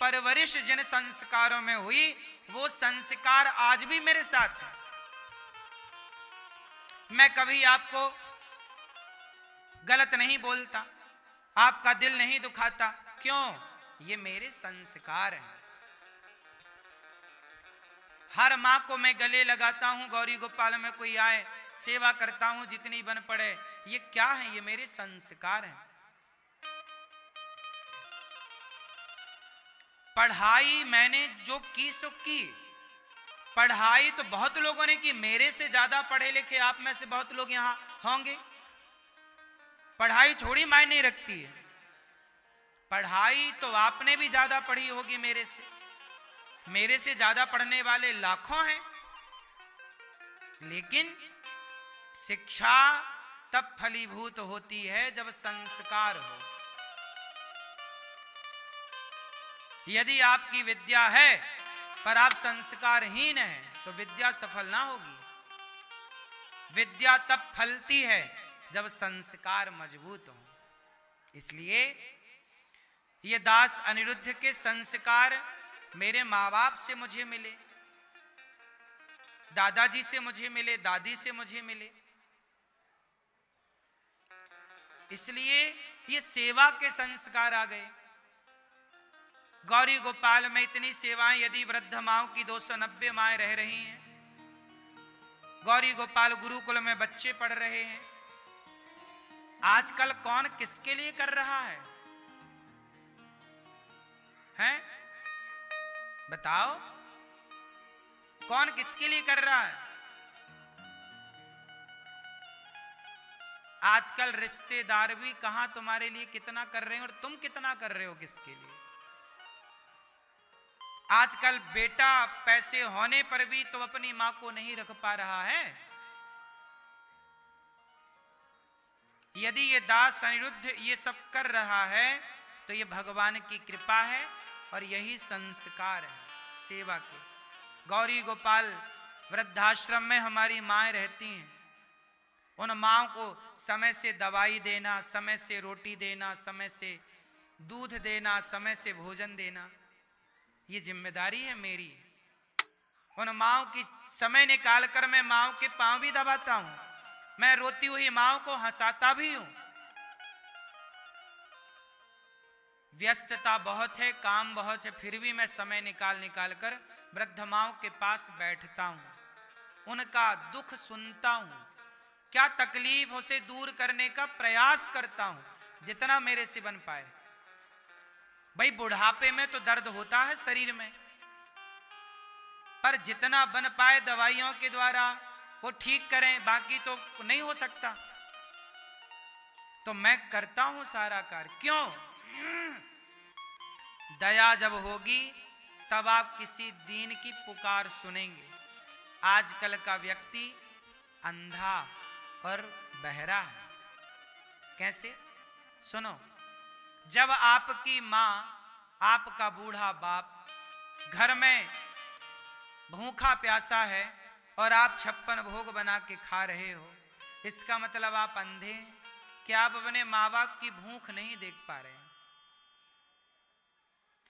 परवरिश जिन संस्कारों में हुई वो संस्कार आज भी मेरे साथ है। मैं कभी आपको गलत नहीं बोलता, आपका दिल नहीं दुखाता। क्यों? ये मेरे संस्कार हैं। हर माँ को मैं गले लगाता हूं, गौरी गोपाल में कोई आए सेवा करता हूं जितनी बन पड़े। ये क्या है? ये मेरे संस्कार हैं। पढ़ाई मैंने जो की सो की। पढ़ाई तो बहुत लोगों ने की, मेरे से ज्यादा पढ़े लिखे आप में से बहुत लोग यहां होंगे। पढ़ाई थोड़ी मायने रखती है। पढ़ाई तो आपने भी ज्यादा पढ़ी होगी मेरे से। मेरे से ज्यादा पढ़ने वाले लाखों हैं, लेकिन शिक्षा तब फलीभूत होती है जब संस्कार हो। यदि आपकी विद्या है पर आप संस्कारहीन हैं तो विद्या सफल ना होगी। विद्या तब फलती है जब संस्कार मजबूत हो। इसलिए ये दास अनिरुद्ध के संस्कार मेरे माँ बाप से मुझे मिले, दादाजी से मुझे मिले, दादी से मुझे मिले। इसलिए ये सेवा के संस्कार आ गए। गौरी गोपाल में इतनी सेवाएं, यदि वृद्ध माओ की 290 माएं रह रही हैं, गौरी गोपाल गुरुकुल में बच्चे पढ़ रहे हैं। आजकल कौन किसके लिए कर रहा है? हैं? बताओ, कौन किसके लिए कर रहा है? आजकल रिश्तेदार भी कहां तुम्हारे लिए कितना कर रहे हैं और तुम कितना कर रहे हो किसके लिए। आजकल बेटा पैसे होने पर भी तो अपनी मां को नहीं रख पा रहा है। यदि ये दास अनिरुद्ध ये सब कर रहा है तो ये भगवान की कृपा है और यही संस्कार है सेवा के। गौरी गोपाल वृद्धाश्रम में हमारी माएं रहती हैं। उन माओं को समय से दवाई देना, समय से रोटी देना, समय से दूध देना, समय से भोजन देना, ये जिम्मेदारी है मेरी। उन माओं की समय निकाल कर मैं माओं के पांव भी दबाता हूं। मैं रोती हुई माओं को हंसाता भी हूं। व्यस्तता बहुत है, काम बहुत है, फिर भी मैं समय निकाल कर वृद्ध माओं के पास बैठता हूं, उनका दुख सुनता हूं, क्या तकलीफ उसे दूर करने का प्रयास करता हूं जितना मेरे से बन पाए। भाई बुढ़ापे में तो दर्द होता है शरीर में, पर जितना बन पाए दवाइयों के द्वारा वो ठीक करें, बाकी तो नहीं हो सकता। तो मैं करता हूं सारा कार्य। क्यों? दया जब होगी तब आप किसी दीन की पुकार सुनेंगे। आजकल का व्यक्ति अंधा और बहरा है। कैसे? सुनो, जब आपकी मां, आपका बूढ़ा बाप घर में भूखा प्यासा है और आप 56 भोग बना के खा रहे हो, इसका मतलब आप अंधे हैं कि आप अपने माँ बाप की भूख नहीं देख पा रहे हैं।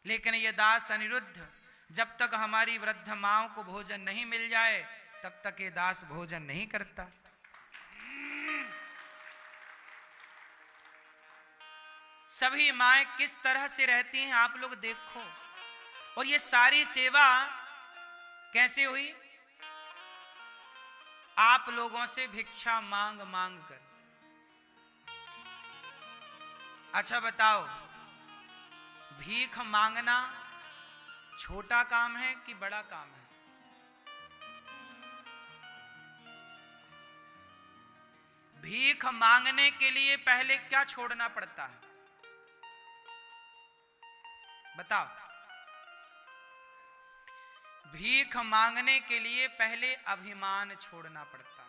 लेकिन ये दास अनिरुद्ध जब तक हमारी वृद्ध माओं को भोजन नहीं मिल जाए तब तक ये दास भोजन नहीं करता। सभी माएं किस तरह से रहती हैं आप लोग देखो। और ये सारी सेवा कैसे हुई? आप लोगों से भिक्षा मांग मांग कर। अच्छा बताओ, भीख मांगना छोटा काम है कि बड़ा काम है? भीख मांगने के लिए पहले क्या छोड़ना पड़ता है बताओ? भीख मांगने के लिए पहले अभिमान छोड़ना पड़ता है।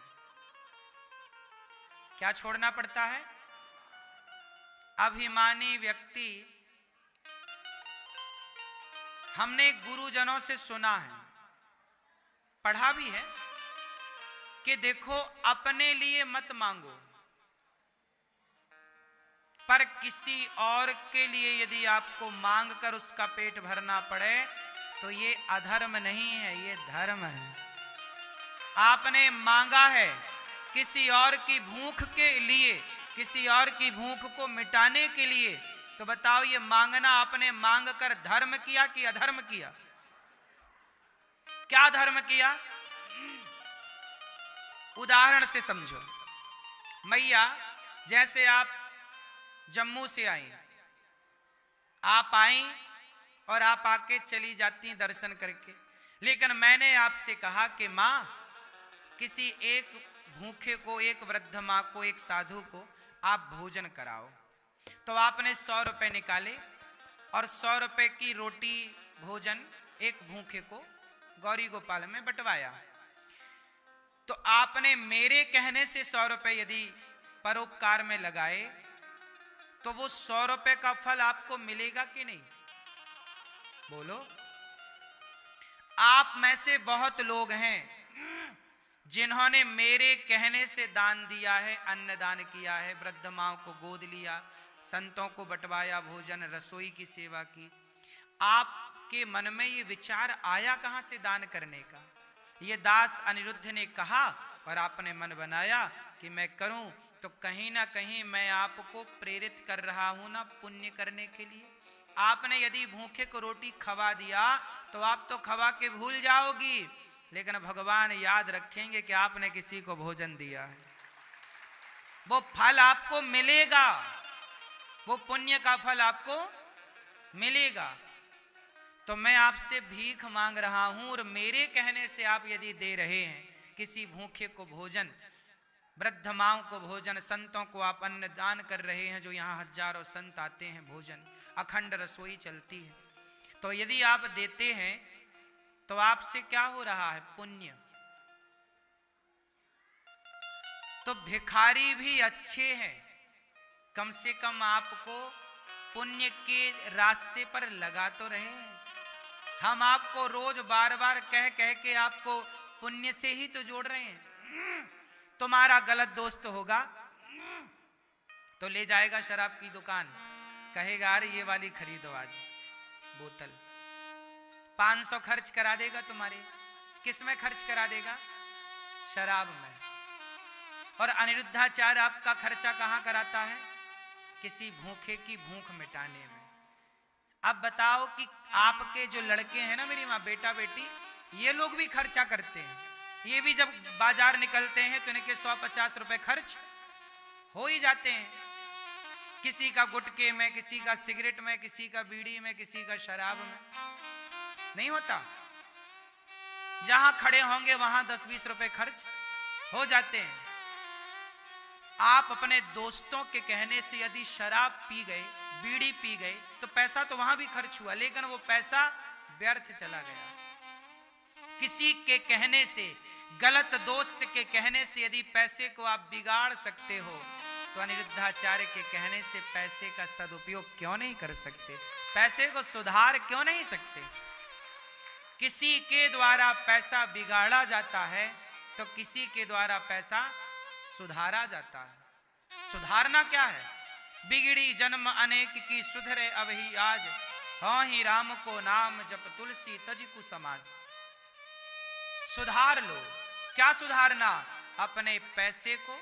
क्या छोड़ना पड़ता है? अभिमानी व्यक्ति, हमने गुरुजनों से सुना है, पढ़ा भी है कि देखो अपने लिए मत मांगो, पर किसी और के लिए यदि आपको मांग कर उसका पेट भरना पड़े तो ये अधर्म नहीं है, ये धर्म है। आपने मांगा है किसी और की भूख के लिए, किसी और की भूख को मिटाने के लिए, तो बताओ ये मांगना आपने मांग कर धर्म किया कि अधर्म किया? क्या धर्म किया? उदाहरण से समझो। मैया, जैसे आप जम्मू से आई, आप आई और आप आके चली जाती दर्शन करके, लेकिन मैंने आपसे कहा कि माँ किसी एक भूखे को, एक वृद्ध माँ को, एक साधु को आप भोजन कराओ। तो आपने 100 रुपए निकाले और 100 रुपए की रोटी भोजन एक भूखे को गौरी गोपाल में बंटवाया। तो आपने मेरे कहने से 100 रुपए यदि परोपकार में लगाए तो वो 100 रुपए का फल आपको मिलेगा कि नहीं? बोलो। आप में से बहुत लोग हैं जिन्होंने मेरे कहने से दान दिया है, अन्नदान किया है, वृद्ध माओं को गोद लिया, संतों को बंटवाया भोजन, रसोई की सेवा की। आपके मन में ये विचार आया कहां से दान करने का? ये दास अनिरुद्ध ने कहा और आपने मन बनाया कि मैं करूं, तो कहीं ना कहीं मैं आपको प्रेरित कर रहा हूं ना पुण्य करने के लिए। आपने यदि भूखे को रोटी खवा दिया तो आप तो खवा के भूल जाओगी, लेकिन भगवान याद रखेंगे कि आपने किसी को भोजन दिया है। वो फल आपको मिलेगा, वो पुण्य का फल आपको मिलेगा। तो मैं आपसे भीख मांग रहा हूं और मेरे कहने से आप यदि दे रहे हैं किसी भूखे को भोजन, वृद्ध माओं को भोजन, संतों को आप अन्न दान कर रहे हैं, जो यहाँ हजारों संत आते हैं, भोजन अखंड रसोई चलती है, तो यदि आप देते हैं तो आपसे क्या हो रहा है? पुण्य। तो भिखारी भी अच्छे हैं, कम से कम आपको पुण्य के रास्ते पर लगा तो रहे हैं। हम आपको रोज बार बार कह कह के आपको पुण्य से ही तो जोड़ रहे हैं। तुम्हारा गलत दोस्त होगा तो ले जाएगा शराब की दुकान, कहेगा अरे ये वाली खरीदो आज बोतल, 500 खर्च करा देगा तुम्हारे। किस में खर्च करा देगा? शराब में। और अनिरुद्धाचार्य आपका खर्चा कहां कराता है? किसी भूखे की भूख मिटाने में। अब बताओ कि आपके जो लड़के हैं ना, मेरी माँ, बेटा बेटी, ये लोग भी खर्चा करते हैं। ये भी जब बाजार निकलते हैं तो इनके 100-50 रुपए खर्च हो ही जाते हैं। किसी का गुटके में, किसी का सिगरेट में, किसी का बीड़ी में, किसी का शराब में। नहीं होता? जहां खड़े होंगे वहां 10-20 रुपए खर्च हो जाते हैं। आप अपने दोस्तों के कहने से यदि शराब पी गए, बीड़ी पी गए, तो पैसा तो वहां भी खर्च हुआ, लेकिन वो पैसा व्यर्थ चला गया। किसी के कहने से, गलत दोस्त के कहने से यदि पैसे को आप बिगाड़ सकते हो, तो अनिरुद्धाचार्य के कहने से पैसे का सदुपयोग क्यों नहीं कर सकते? पैसे को सुधार क्यों नहीं सकते? किसी के द्वारा पैसा बिगाड़ा जाता है तो किसी के द्वारा पैसा सुधारा जाता है। सुधारना क्या है? बिगड़ी जन्म अनेक की सुधरे अब ही आज, हाँ ही राम को नाम जप तुलसी तज कु समाज। सुधार लो। क्या सुधारना? अपने पैसे को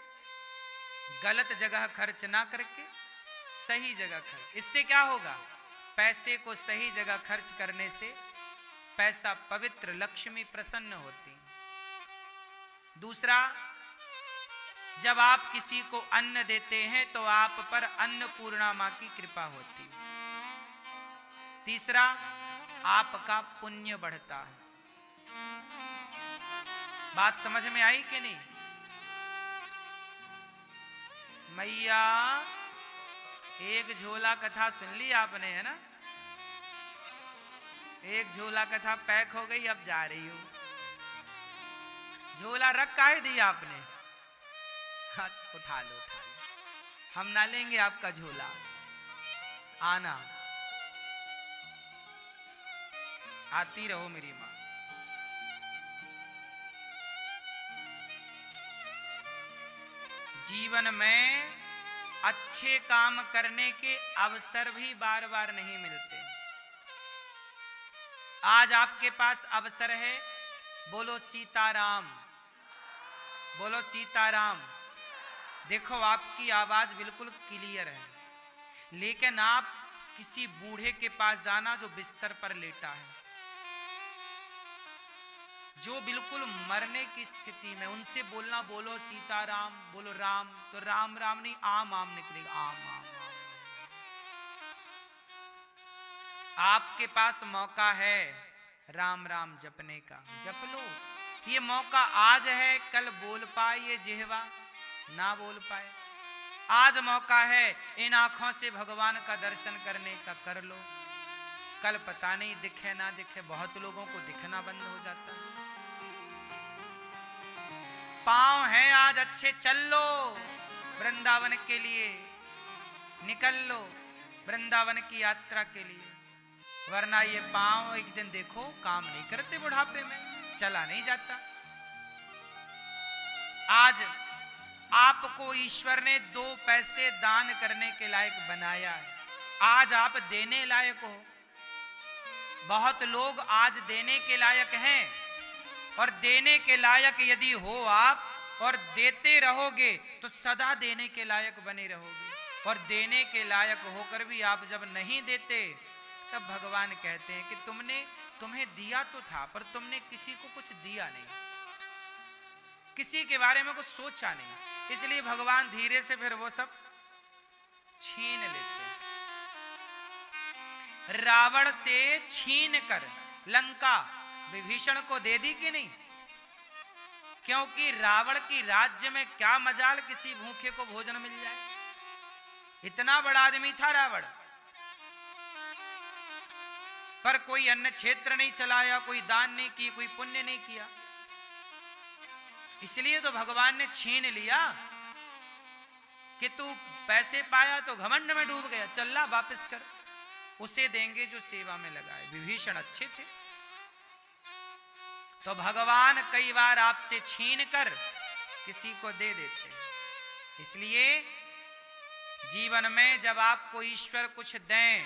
गलत जगह खर्च ना करके सही जगह खर्च। इससे क्या होगा? पैसे को सही जगह खर्च करने से पैसा पवित्र, लक्ष्मी प्रसन्न होती। दूसरा, जब आप किसी को अन्न देते हैं तो आप पर अन्नपूर्णा मां की कृपा होती है। तीसरा, आपका पुण्य बढ़ता है। बात समझ में आई कि नहीं? मैया, एक झोला कथा सुन ली आपने, है ना? एक झोला कथा पैक हो गई, अब जा रही हूं। झोला रख काहे दिया आपने? हाथ उठा लो, उठा लो, हम ना लेंगे आपका झोला। आना, आती रहो मेरी मां। जीवन में अच्छे काम करने के अवसर भी बार बार नहीं मिलते। आज आपके पास अवसर है, बोलो सीताराम, बोलो सीताराम। देखो आपकी आवाज बिल्कुल क्लियर है, लेकिन आप किसी बूढ़े के पास जाना जो बिस्तर पर लेटा है, जो बिल्कुल मरने की स्थिति में, उनसे बोलना बोलो सीताराम, बोलो राम, तो राम राम नहीं आम आम निकलेगा, आम आम आम। आपके पास मौका है राम राम जपने का, जप लो। ये मौका आज है, कल बोल पाए ये जिह्वा ना बोल पाए। आज मौका है इन आंखों से भगवान का दर्शन करने का, कर लो। कल पता नहीं दिखे ना दिखे, बहुत लोगों को दिखना बंद हो जाता है। पांव है आज अच्छे, चल लो वृंदावन के लिए, निकल लो वृंदावन की यात्रा के लिए, वरना ये पांव एक दिन देखो काम नहीं करते, बुढ़ापे में चला नहीं जाता। आज आपको ईश्वर ने 2 पैसे दान करने के लायक बनाया है, आज आप देने लायक हो। बहुत लोग आज देने के लायक हैं, और देने के लायक यदि हो आप और देते रहोगे तो सदा देने के लायक बने रहोगे। और देने के लायक होकर भी आप जब नहीं देते, तब भगवान कहते हैं कि तुम्हें दिया तो था, पर तुमने किसी को कुछ दिया नहीं, किसी के बारे में कुछ सोचा नहीं, इसलिए भगवान धीरे से फिर वो सब छीन लेते हैं। रावण से छीन कर लंका विभीषण को दे दी कि नहीं? क्योंकि रावण की राज्य में क्या मजाल किसी भूखे को भोजन मिल जाए, इतना बड़ा आदमी था रावण, पर कोई अन्न क्षेत्र नहीं चलाया, कोई दान नहीं किया, कोई पुण्य नहीं किया, इसलिए तो भगवान ने छीन लिया कि तू पैसे पाया तो घमंड में डूब गया, चल वापस कर, उसे देंगे जो सेवा में लगाए। विभीषण अच्छे थे, तो भगवान कई बार आपसे छीन कर किसी को दे देते हैं। इसलिए जीवन में जब आपको ईश्वर कुछ दें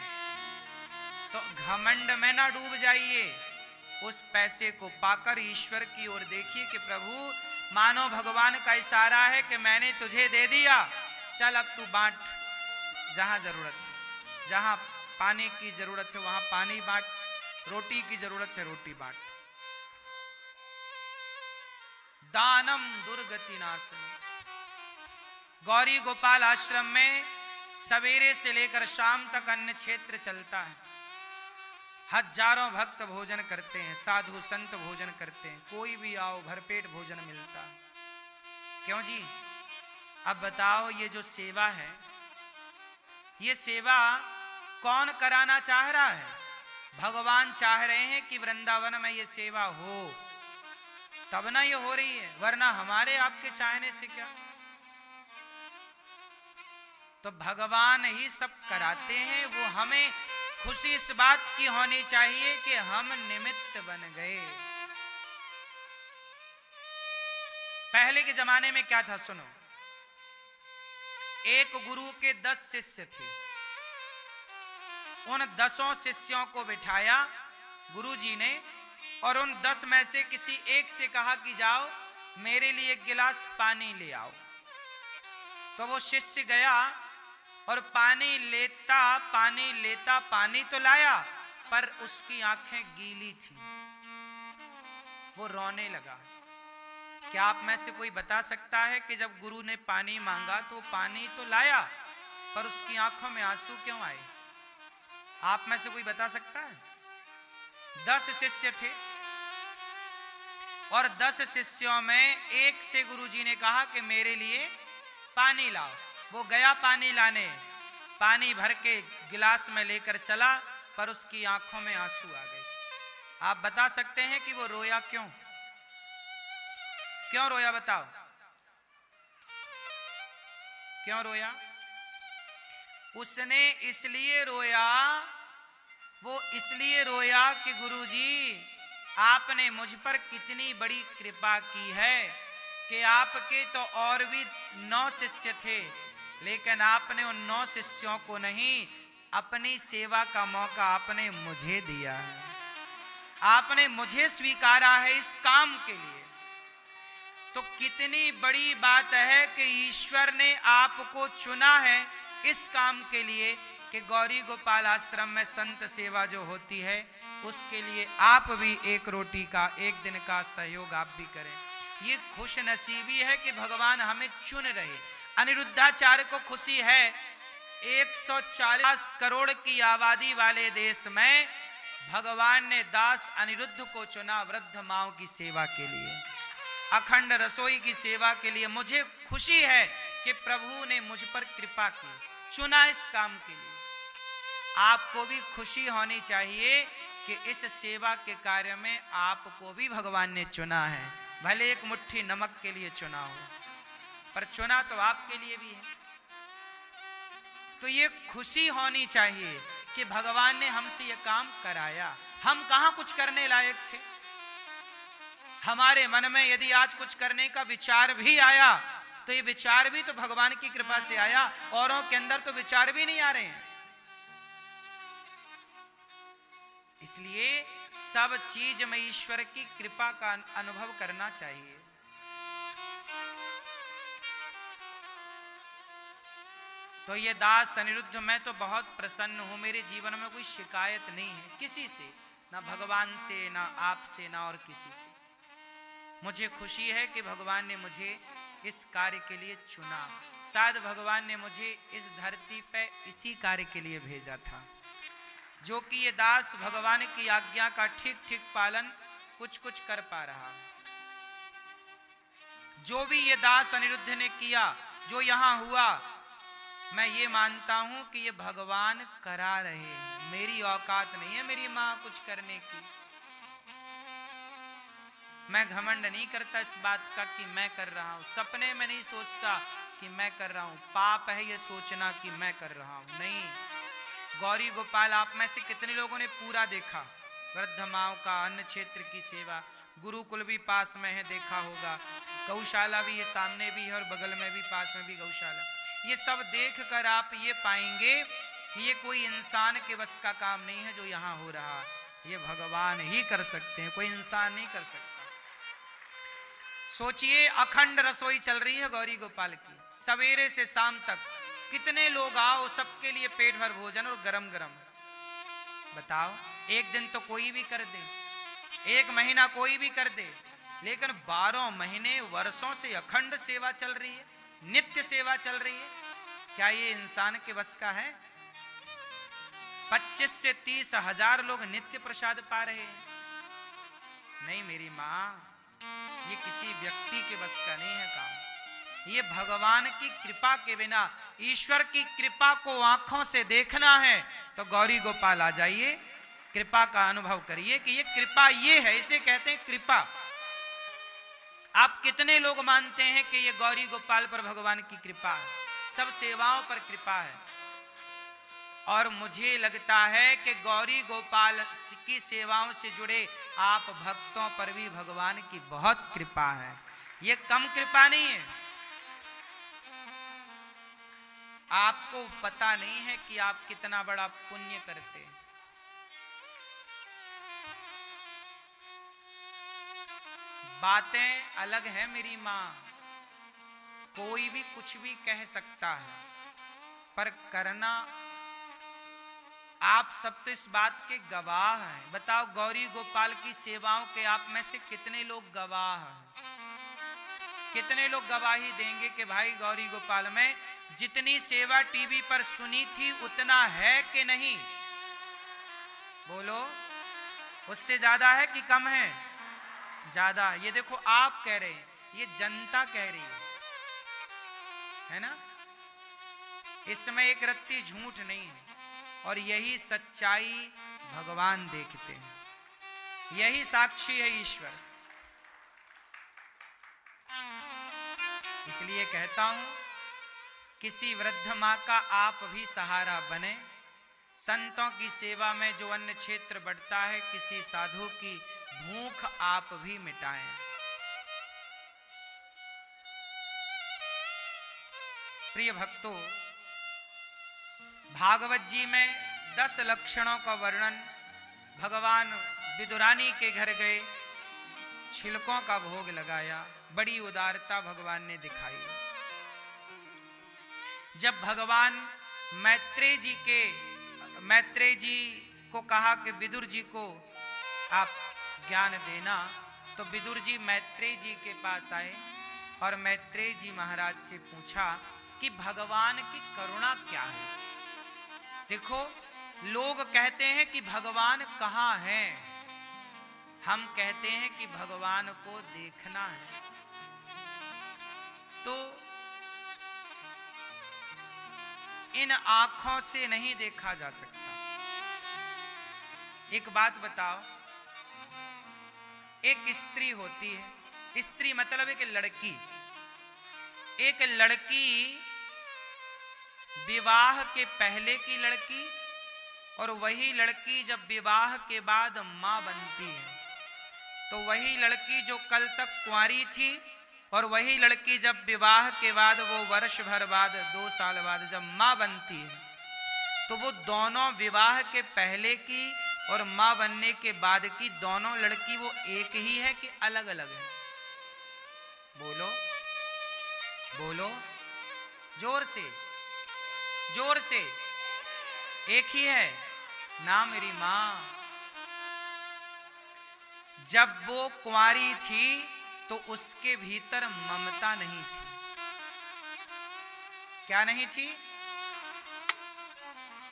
तो घमंड में ना डूब जाइए, उस पैसे को पाकर ईश्वर की ओर देखिए कि प्रभु मानो भगवान का इशारा है कि मैंने तुझे दे दिया, चल अब तू बांट, जहां जरूरत है, जहां पानी की जरूरत है वहां पानी बांट, रोटी की जरूरत है रोटी बांट। दानम दुर्गति नाशनम। गौरी गोपाल आश्रम में सवेरे से लेकर शाम तक अन्न क्षेत्र चलता है, हजारों भक्त भोजन करते हैं, साधु संत भोजन करते हैं, कोई भी आओ भरपेट भोजन मिलता है। क्यों जी? अब बताओ, ये जो सेवा है, ये सेवा कौन कराना चाह रहा है? भगवान चाह रहे हैं कि वृंदावन में ये सेवा हो, तब ना ये हो रही है, वरना हमारे आपके चाहने से क्या। तो भगवान ही सब कराते हैं, वो हमें खुशी इस बात की होनी चाहिए कि हम निमित्त बन गए। पहले के जमाने में क्या था सुनो, एक गुरु के 10 शिष्य थे, उन 10 शिष्यों को बिठाया गुरुजी ने, और उन 10 में से किसी एक से कहा कि जाओ मेरे लिए 1 गिलास पानी ले आओ। तो वो शिष्य गया और पानी लेता पानी तो लाया, पर उसकी आंखें गीली थी, वो रोने लगा। क्या आप में से कोई बता सकता है कि जब गुरु ने पानी मांगा तो पानी तो लाया, पर उसकी आंखों में आंसू क्यों आए? आप में से कोई बता सकता है? 10 शिष्य थे, और 10 शिष्यों में एक से गुरुजी ने कहा कि मेरे लिए पानी लाओ। वो गया पानी लाने, पानी भर के गिलास में लेकर चला, पर उसकी आंखों में आंसू आ गए। आप बता सकते हैं कि वो रोया क्यों? क्यों रोया बताओ, क्यों रोया? उसने इसलिए रोया, वो इसलिए रोया कि गुरुजी आपने मुझ पर कितनी बड़ी कृपा की है कि आपके तो और भी 9 शिष्य थे, लेकिन आपने उन 9 शिष्यों को नहीं, अपनी सेवा का मौका आपने मुझे दिया है, आपने मुझे स्वीकारा है इस काम के लिए। तो कितनी बड़ी बात है कि ईश्वर ने आपको चुना है इस काम के लिए कि गौरी गोपाल आश्रम में संत सेवा जो होती है उसके लिए आप भी एक रोटी का, एक दिन का सहयोग आप भी करें। ये खुश नसीबी है कि भगवान हमें चुन रहे। अनिरुद्धाचार्य को खुशी है 140 करोड़ की आबादी वाले देश में भगवान ने दास अनिरुद्ध को चुना वृद्ध माओ की सेवा के लिए, अखंड रसोई की सेवा के लिए। मुझे खुशी है कि प्रभु ने मुझ पर कृपा की, चुना इस काम के लिए। आपको भी खुशी होनी चाहिए कि इस सेवा के कार्य में आपको भी भगवान ने चुना है, भले एक मुट्ठी नमक के लिए चुना हो, पर चुना तो आपके लिए भी है। तो ये खुशी होनी चाहिए कि भगवान ने हमसे ये काम कराया। हम कहां कुछ करने लायक थे? हमारे मन में यदि आज कुछ करने का विचार भी आया तो ये विचार भी तो भगवान की कृपा से आया, औरों के अंदर तो विचार भी नहीं आ रहे हैं। इसलिए सब चीज में ईश्वर की कृपा का अनुभव करना चाहिए। तो ये दास अनिरुद्ध, मैं तो बहुत प्रसन्न हूं, मेरे जीवन में कोई शिकायत नहीं है किसी से, ना भगवान से, ना आपसे, ना और किसी से। मुझे खुशी है कि भगवान ने मुझे इस कार्य के लिए चुना। शायद भगवान ने मुझे इस धरती पे इसी कार्य के लिए भेजा था, जो कि ये दास भगवान की आज्ञा का ठीक ठीक पालन कुछ कुछ कर पा रहा है। जो भी ये दास अनिरुद्ध ने किया, जो यहां हुआ, मैं ये मानता हूं कि ये भगवान करा रहे हैं। मेरी औकात नहीं है मेरी मां कुछ करने की। मैं घमंड नहीं करता इस बात का कि मैं कर रहा हूं, सपने में नहीं सोचता कि मैं कर रहा हूं। पाप है ये सोचना कि मैं कर रहा हूं, नहीं। गौरी गोपाल आप में से कितने लोगों ने पूरा देखा? वृद्ध माओं का अन्न क्षेत्र की सेवा, गुरुकुल भी पास में है, देखा होगा, गौशाला भी है, सामने भी है और बगल में भी, पास में भी गौशाला। ये सब देखकर आप ये पाएंगे कि ये कोई इंसान के बस का काम नहीं है जो यहाँ हो रहा है, ये भगवान ही कर सकते हैं, कोई इंसान नहीं कर सकता। सोचिए, अखंड रसोई चल रही है गौरी गोपाल की, सवेरे से शाम तक। कितने लोग आओ, सबके लिए पेट भर भोजन और गरम गरम। बताओ, एक दिन तो कोई भी कर दे, एक महीना कोई भी कर दे, लेकिन 12 महीने वर्षों से अखंड सेवा चल रही है, नित्य सेवा चल रही है। क्या ये इंसान के बस का है? 25 से 30 हजार लोग नित्य प्रसाद पा रहे हैं। नहीं मेरी मां, ये किसी व्यक्ति के बस का नहीं है काम। ये भगवान की कृपा के बिना, ईश्वर की कृपा को आंखों से देखना है तो गौरी गोपाल आ जाइए, कृपा का अनुभव करिए कि ये कृपा ये है, इसे कहते हैं कृपा। आप कितने लोग मानते हैं कि ये गौरी गोपाल पर भगवान की कृपा है? सब सेवाओं पर कृपा है। और मुझे लगता है कि गौरी गोपाल की सेवाओं से जुड़े आप भक्तों पर भी भगवान की बहुत कृपा है। ये कम कृपा नहीं है। आपको पता नहीं है कि आप कितना बड़ा पुण्य करते हैं। बातें अलग है मेरी मां, कोई भी कुछ भी कह सकता है, पर करना, आप सब तो इस बात के गवाह हैं। बताओ, गौरी गोपाल की सेवाओं के आप में से कितने लोग गवाह हैं? कितने लोग गवाही देंगे कि भाई गौरी गोपाल में जितनी सेवा टीवी पर सुनी थी उतना है कि नहीं? बोलो, उससे ज्यादा है कि कम है? ज्यादा। ये देखो, आप कह रहे हैं, ये जनता कह रही है ना? इसमें एक रत्ती झूठ नहीं है, और यही सच्चाई भगवान देखते हैं, यही साक्षी है ईश्वर। इसलिए कहता हूं, किसी वृद्ध मां का आप भी सहारा बने। संतों की सेवा में जो अन्न क्षेत्र बढ़ता है, किसी साधु की भूख आप भी मिटाएं। प्रिय भक्तों, भागवत जी में 10 लक्षणों का वर्णन, भगवान विदुरानी के घर गए, छिलकों का भोग लगाया, बड़ी उदारता भगवान ने दिखाई। जब भगवान मैत्रेय जी को कहा कि विदुर जी को आप ज्ञान देना, तो विदुर जी मैत्रेय जी के पास आए और मैत्रेय जी महाराज से पूछा कि भगवान की करुणा क्या है। देखो, लोग कहते हैं कि भगवान कहाँ है, हम कहते हैं कि भगवान को देखना है। तो इन आंखों से नहीं देखा जा सकता। एक बात बताओ, एक स्त्री होती है, स्त्री मतलब एक लड़की, एक लड़की विवाह के पहले की लड़की और वही लड़की जब विवाह के बाद मां बनती है, तो वही लड़की जो कल तक कुंवारी थी और वही लड़की जब विवाह के बाद वो वर्ष भर बाद 2 साल बाद जब मां बनती है, तो वो दोनों विवाह के पहले की और मां बनने के बाद की दोनों लड़की वो एक ही है कि अलग अलग है? बोलो बोलो, जोर से जोर से। एक ही है ना मेरी मां। जब वो कुंवारी थी तो उसके भीतर ममता नहीं थी। क्या नहीं थी?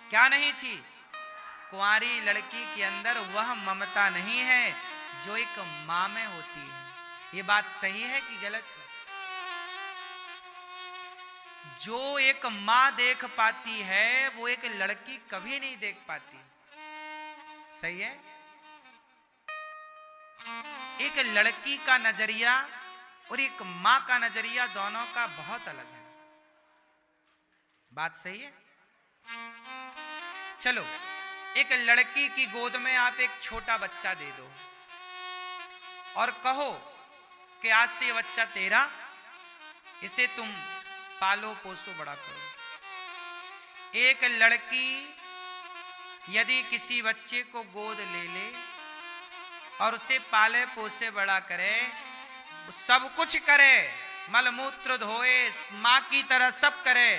क्या नहीं थी? कुंवारी लड़की के अंदर वह ममता नहीं है जो एक मां में होती है। ये बात सही है कि गलत है? जो एक मां देख पाती है वो एक लड़की कभी नहीं देख पाती। सही है? एक लड़की का नजरिया और एक मां का नजरिया दोनों का बहुत अलग है। बात सही है? चलो, एक लड़की की गोद में आप एक छोटा बच्चा दे दो और कहो कि आज से ये बच्चा तेरा, इसे तुम पालो पोसो बड़ा करो। एक लड़की यदि किसी बच्चे को गोद ले ले और उसे पाले पोसे बड़ा करे, सब कुछ करे, मलमूत्र धोए, मां की तरह सब करे,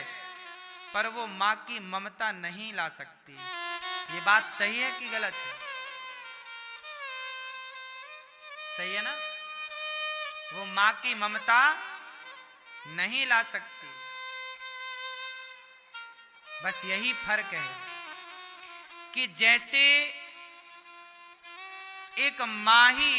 पर वो मां की ममता नहीं ला सकती। ये बात सही है कि गलत है? सही है ना? वो मां की ममता नहीं ला सकती। बस यही फर्क है कि जैसे एक मां ही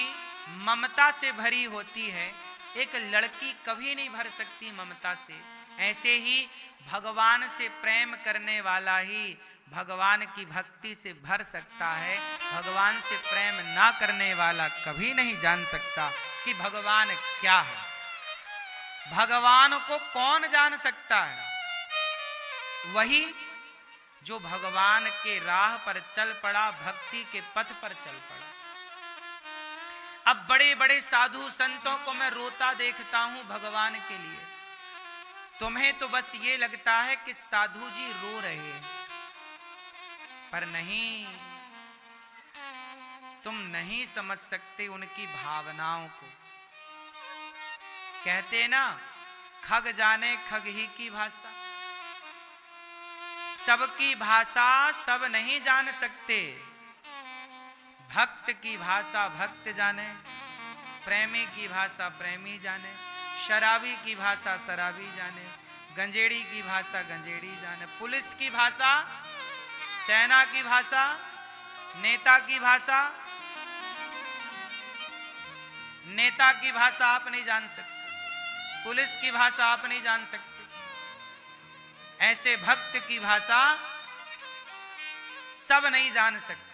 ममता से भरी होती है, एक लड़की कभी नहीं भर सकती ममता से, ऐसे ही भगवान से प्रेम करने वाला ही भगवान की भक्ति से भर सकता है। भगवान से प्रेम ना करने वाला कभी नहीं जान सकता कि भगवान क्या है। भगवान को कौन जान सकता है? वही जो भगवान के राह पर चल पड़ा, भक्ति के पथ पर चल पड़ा। अब बड़े बड़े साधु संतों को मैं रोता देखता हूं भगवान के लिए। तुम्हें तो बस ये लगता है कि साधु जी रो रहे हैं, पर नहीं, तुम नहीं समझ सकते उनकी भावनाओं को। कहते ना, खग जाने खग ही की भाषा। सबकी भाषा सब नहीं जान सकते। भक्त की भाषा भक्त जाने, प्रेमी की भाषा प्रेमी जाने, शराबी की भाषा शराबी जाने, गंजेड़ी की भाषा गंजेड़ी जाने, पुलिस की भाषा, सेना की भाषा, नेता की भाषा। नेता की भाषा आप नहीं जान सकते, पुलिस की भाषा आप नहीं जान सकते, ऐसे भक्त की भाषा सब नहीं जान सकते।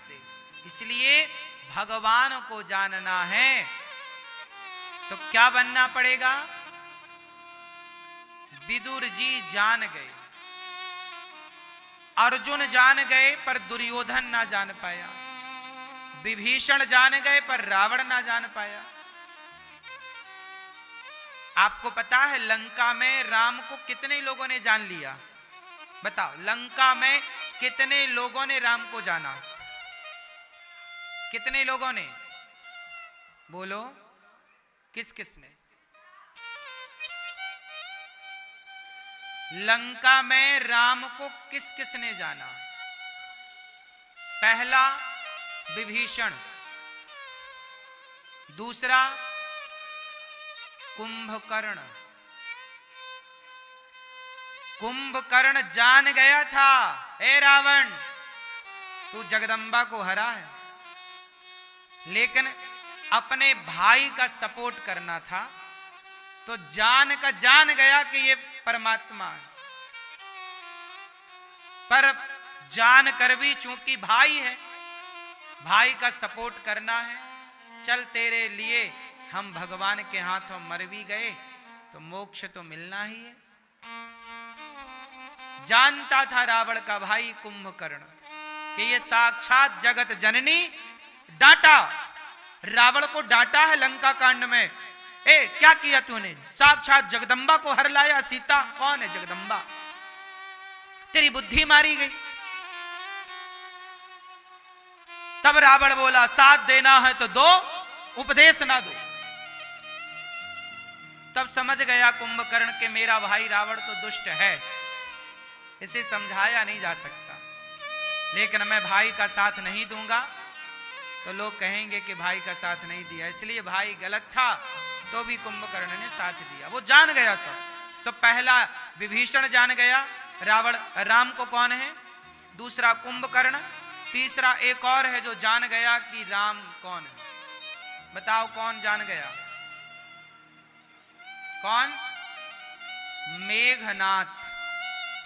इसलिए भगवान को जानना है तो क्या बनना पड़ेगा? विदुर जी जान गए, अर्जुन जान गए पर दुर्योधन ना जान पाया, विभीषण जान गए पर रावण ना जान पाया। आपको पता है लंका में राम को कितने लोगों ने जान लिया? बताओ, लंका में कितने लोगों ने राम को जाना? कितने लोगों ने? बोलो, किस किस ने? लंका में राम को किस किस ने जाना? पहला विभीषण, दूसरा कुंभकर्ण। कुंभकर्ण जान गया था, ए रावण तू जगदम्बा को हरा है, लेकिन अपने भाई का सपोर्ट करना था, तो जान गया कि ये परमात्मा है, पर जान कर भी चूंकि भाई है, भाई का सपोर्ट करना है, चल तेरे लिए हम भगवान के हाथों मर भी गए तो मोक्ष तो मिलना ही है। जानता था रावण का भाई कुंभकर्ण कि ये साक्षात जगत जननी। डांटा, रावण को डांटा है लंका कांड में, ए क्या किया तूने? साक्षात जगदम्बा को हर लाया। सीता कौन है? जगदम्बा। तेरी बुद्धि मारी गई। तब रावण बोला, साथ देना है तो दो, उपदेश ना दो। तब समझ गया कुंभकर्ण के मेरा भाई रावण तो दुष्ट है, इसे समझाया नहीं जा सकता, लेकिन मैं भाई का साथ नहीं दूंगा तो लोग कहेंगे कि भाई का साथ नहीं दिया, इसलिए भाई गलत था तो भी कुंभकर्ण ने साथ दिया। वो जान गया सब। तो पहला विभीषण जान गया रावण राम को कौन है, दूसरा कुंभकर्ण, तीसरा एक और है जो जान गया कि राम कौन है। बताओ कौन जान गया? कौन? मेघनाथ,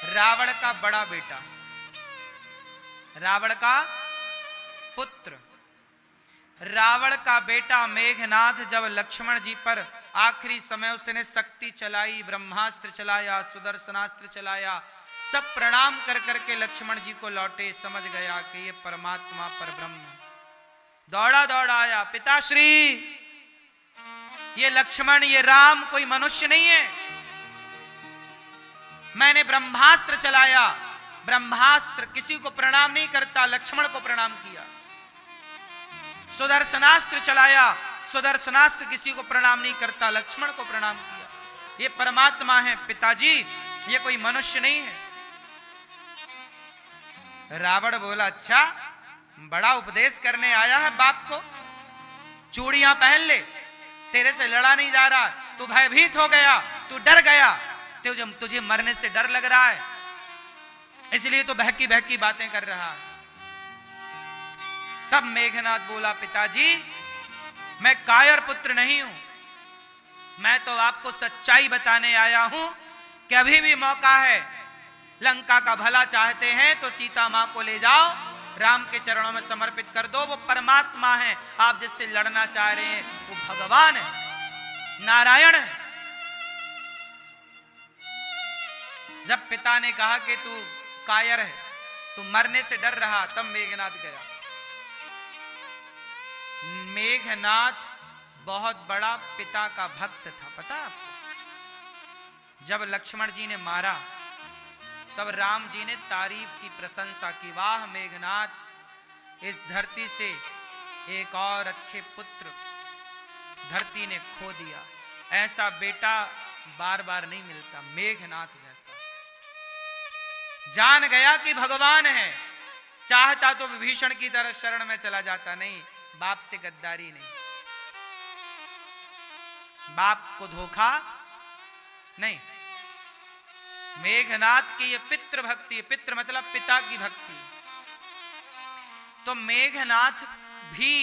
रावण का बड़ा बेटा, रावण का पुत्र। रावण का बेटा मेघनाथ जब लक्ष्मण जी पर आखिरी समय उसने शक्ति चलाई, ब्रह्मास्त्र चलाया, सुदर्शनास्त्र चलाया, सब प्रणाम कर करके लक्ष्मण जी को लौटे, समझ गया कि ये परमात्मा परब्रह्म। दौड़ा दौड़ा आया, पिताश्री ये लक्ष्मण, ये राम कोई मनुष्य नहीं है। मैंने ब्रह्मास्त्र चलाया, ब्रह्मास्त्र किसी को प्रणाम नहीं करता, लक्ष्मण को प्रणाम किया। सुदर्शनास्त्र चलाया, सुदर्शनास्त्र किसी को प्रणाम नहीं करता, लक्ष्मण को प्रणाम किया। ये परमात्मा है पिताजी, ये कोई मनुष्य नहीं है। रावण बोला, अच्छा बड़ा उपदेश करने आया है बाप को, चूड़ियां पहन ले, तेरे से लड़ा नहीं जा रहा, तू भयभीत हो गया, तू डर गया, तुझे मरने से डर लग रहा है, इसलिए तो बहकी बहकी बातें कर रहा है। तब मेघनाथ बोला, पिताजी मैं कायर पुत्र नहीं हूं, मैं तो आपको सच्चाई बताने आया हूं कि अभी भी मौका है, लंका का भला चाहते हैं तो सीता मां को ले जाओ, राम के चरणों में समर्पित कर दो, वो परमात्मा है, आप जिससे लड़ना चाह रहे हैं वो भगवान है, नारायण है। जब पिता ने कहा कि तू कायर है, तू मरने से डर रहा, तब मेघनाथ गया। मेघनाथ बहुत बड़ा पिता का भक्त था, पता है आपको? जब लक्ष्मण जी ने मारा तब राम जी ने तारीफ की, प्रशंसा की, वाह मेघनाथ, इस धरती से एक और अच्छे पुत्र धरती ने खो दिया, ऐसा बेटा बार बार नहीं मिलता, मेघनाथ जैसा। जान गया कि भगवान है, चाहता तो विभीषण की तरह शरण में चला जाता, नहीं, बाप से गद्दारी नहीं, बाप को धोखा नहीं। मेघनाथ की ये पितृ भक्ति है, पितृ मतलब पिता की भक्ति। तो मेघनाथ भी,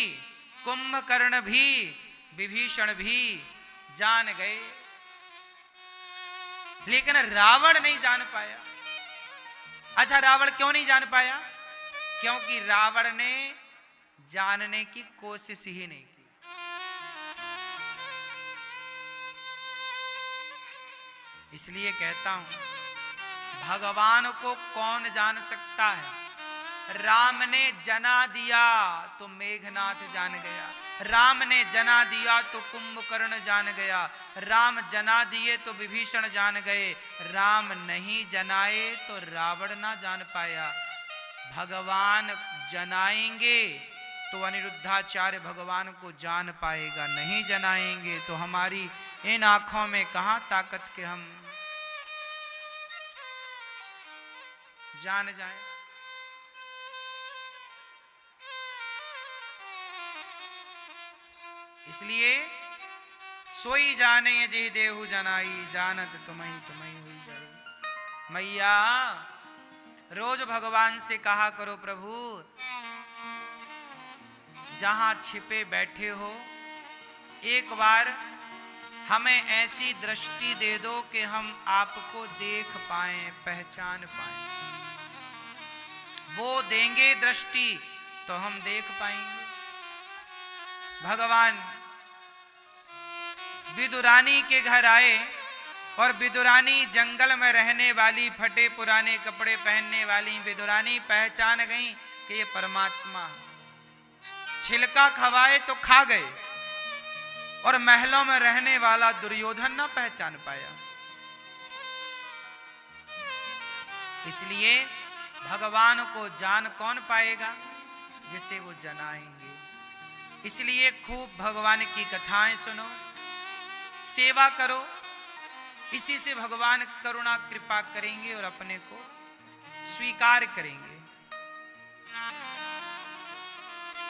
कुंभकर्ण भी, विभीषण भी जान गए, लेकिन रावण नहीं जान पाया। अच्छा, रावण क्यों नहीं जान पाया? क्योंकि रावण ने जानने की कोशिश ही नहीं की। इसलिए कहता हूं, भगवान को कौन जान सकता है? राम ने जना दिया तो मेघनाथ जान गया, राम ने जना दिया तो कुंभकर्ण जान गया, राम जना दिए तो विभीषण जान गए, राम नहीं जनाए तो रावण ना जान पाया। भगवान जनाएंगे तो अनिरुद्धाचार्य भगवान को जान पाएगा, नहीं जनाएंगे तो हमारी इन आंखों में कहां ताकत के हम जान जाएं। इसलिए सोई जाने जे देहु जनाई, जानत तुम्हें हुई जाई। मैया रोज भगवान से कहा करो, प्रभु जहां छिपे बैठे हो एक बार हमें ऐसी दृष्टि दे दो कि हम आपको देख पाएं, पहचान पाएं। वो देंगे दृष्टि तो हम देख पाएंगे। भगवान विदुरानी के घर आए और विदुरानी जंगल में रहने वाली, फटे पुराने कपड़े पहनने वाली विदुरानी पहचान गई कि ये परमात्मा। छिलका खवाए तो खा गए और महलों में रहने वाला दुर्योधन ना पहचान पाया। इसलिए भगवान को जान कौन पाएगा? जिसे वो जनाएंगे। इसलिए खूब भगवान की कथाएं सुनो, सेवा करो, इसी से भगवान करुणा कृपा करेंगे और अपने को स्वीकार करेंगे।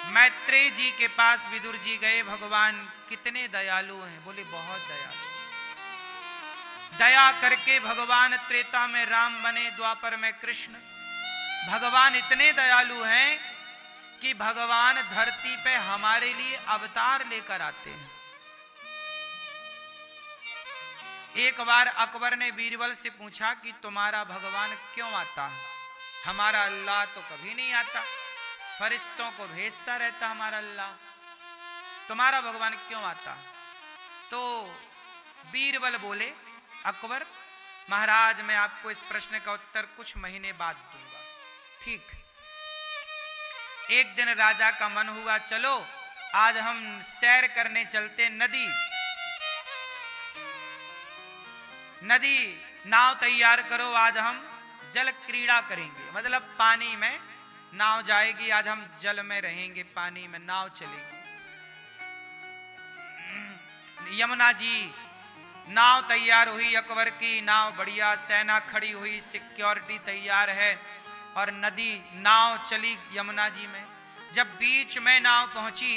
मैत्रेय जी के पास विदुर जी गए, भगवान कितने दयालु हैं, बोले बहुत दयालु। दया करके भगवान त्रेता में राम बने, द्वापर में कृष्ण। भगवान इतने दयालु हैं कि भगवान धरती पे हमारे लिए अवतार लेकर आते हैं। एक बार अकबर ने बीरबल से पूछा कि तुम्हारा भगवान क्यों आता है? हमारा अल्लाह तो कभी नहीं आता, फरिश्तों को भेजता रहता हमारा अल्लाह, तुम्हारा भगवान क्यों आता? तो बीरबल बोले, अकबर महाराज मैं आपको इस प्रश्न का उत्तर कुछ महीने बाद दूंगा। ठीक। एक दिन राजा का मन हुआ, चलो आज हम सैर करने चलते नदी। नाव तैयार करो, आज हम जल क्रीड़ा करेंगे, मतलब पानी में नाव जाएगी, आज हम जल में रहेंगे, पानी में नाव चलेगी। यमुना जी नाव तैयार हुई, अकबर की नाव बढ़िया, सेना खड़ी हुई, सिक्योरिटी तैयार है और नदी नाव चली यमुना जी में। जब बीच में नाव पहुंची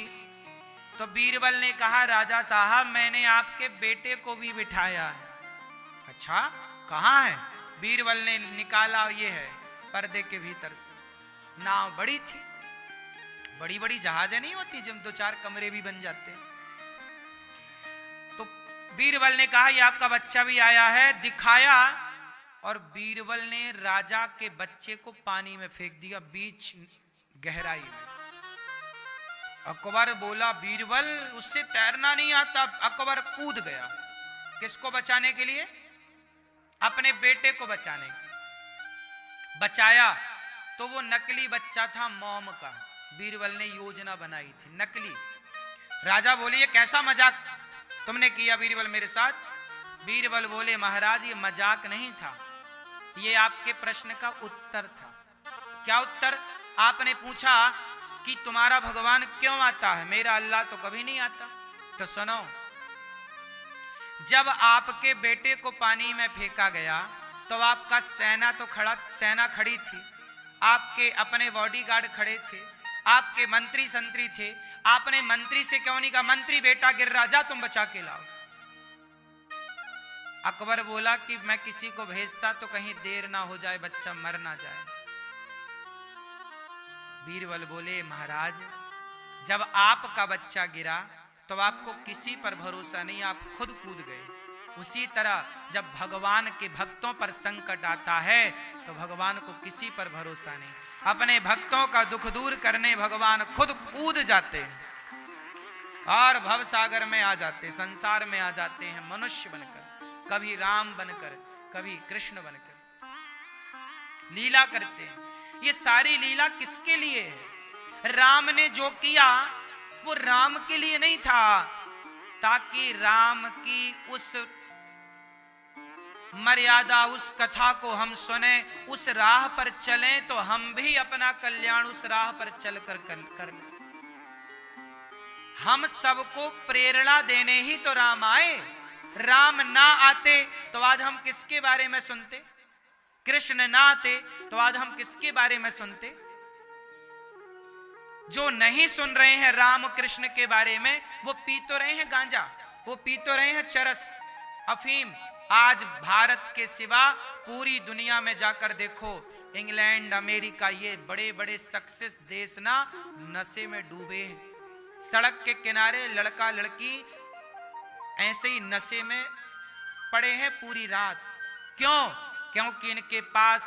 तो बीरबल ने कहा, राजा साहब मैंने आपके बेटे को भी बिठाया है। अच्छा कहाँ है? बीरबल ने निकाला, ये है पर्दे के भीतर से। नाव बड़ी थी, बड़ी बड़ी जहाजें नहीं होती जिनमें 2-4 कमरे भी बन जाते। तो बीरबल ने कहा, ये आपका बच्चा भी आया है, दिखाया, और बीरबल ने राजा के बच्चे को पानी में फेंक दिया, बीच गहराई में। अकबर बोला, बीरबल उससे तैरना नहीं आता। अकबर कूद गया, किसको बचाने के लिए? अपने बेटे को बचाने के लिए। बचाया तो वो नकली बच्चा था मोम का, बीरबल ने योजना बनाई थी नकली। राजा बोले, ये कैसा मजाक तुमने किया बीरबल मेरे साथ? बीरबल बोले, महाराज ये मजाक नहीं था, ये आपके प्रश्न का उत्तर था। क्या उत्तर? आपने पूछा कि तुम्हारा भगवान क्यों आता है, मेरा अल्लाह तो कभी नहीं आता। तो सुनो, जब आपके बेटे को पानी में फेंका गया तो आपका सेना खड़ी थी, आपके अपने बॉडीगार्ड खड़े थे, आपके मंत्री संतरी थे। आपने मंत्री से क्यों नहीं कहा, मंत्री बेटा गिर रहा, जा तुम बचा के लाओ? अकबर बोला कि मैं किसी को भेजता तो कहीं देर ना हो जाए, बच्चा मर ना जाए। बीरबल बोले, महाराज जब आपका बच्चा गिरा तो आपको किसी पर भरोसा नहीं, आप खुद कूद गए। उसी तरह जब भगवान के भक्तों पर संकट आता है तो भगवान को किसी पर भरोसा नहीं, अपने भक्तों का दुख दूर करने भगवान खुद कूद जाते हैं और भव सागर में आ जाते, संसार में आ जाते हैं मनुष्य बनकर, कभी राम बनकर, कभी कृष्ण बनकर लीला करते हैं। ये सारी लीला किसके लिए है? राम ने जो किया वो राम के लिए नहीं था, ताकि राम की उस मर्यादा, उस कथा को हम सुने, उस राह पर चलें तो हम भी अपना कल्याण उस राह पर चल कर लें। हम सबको प्रेरणा देने ही तो राम आए। राम ना आते तो आज हम किसके बारे में सुनते? कृष्ण ना आते तो आज हम किसके बारे में सुनते? जो नहीं सुन रहे हैं राम कृष्ण के बारे में, वो पी तो रहे हैं गांजा, वो पी तो रहे हैं चरस, अफीम। आज भारत के सिवा पूरी दुनिया में जाकर देखो, इंग्लैंड, अमेरिका, ये बड़े बड़े सक्सेस देश ना नशे में डूबे हैं। सड़क के किनारे लड़का लड़की ऐसे ही नशे में पड़े हैं पूरी रात। क्यों? क्योंकि इनके पास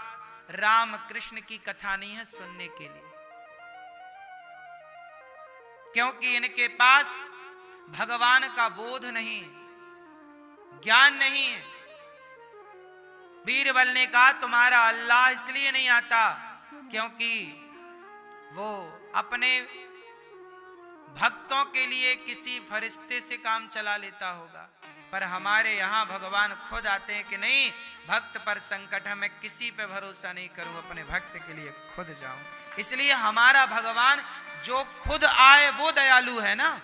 राम कृष्ण की कथा नहीं है सुनने के लिए, क्योंकि इनके पास भगवान का बोध नहीं, ज्ञान नहीं है। बीरबल ने कहा तुम्हारा अल्लाह इसलिए नहीं आता क्योंकि वो अपने भक्तों के लिए किसी फरिश्ते से काम चला लेता होगा, पर हमारे यहाँ भगवान खुद आते हैं कि नहीं, भक्त पर संकट है, मैं किसी पे भरोसा नहीं करूं, अपने भक्त के लिए खुद जाऊं। इसलिए हमारा भगवान जो खुद आए वो दयालु है ना,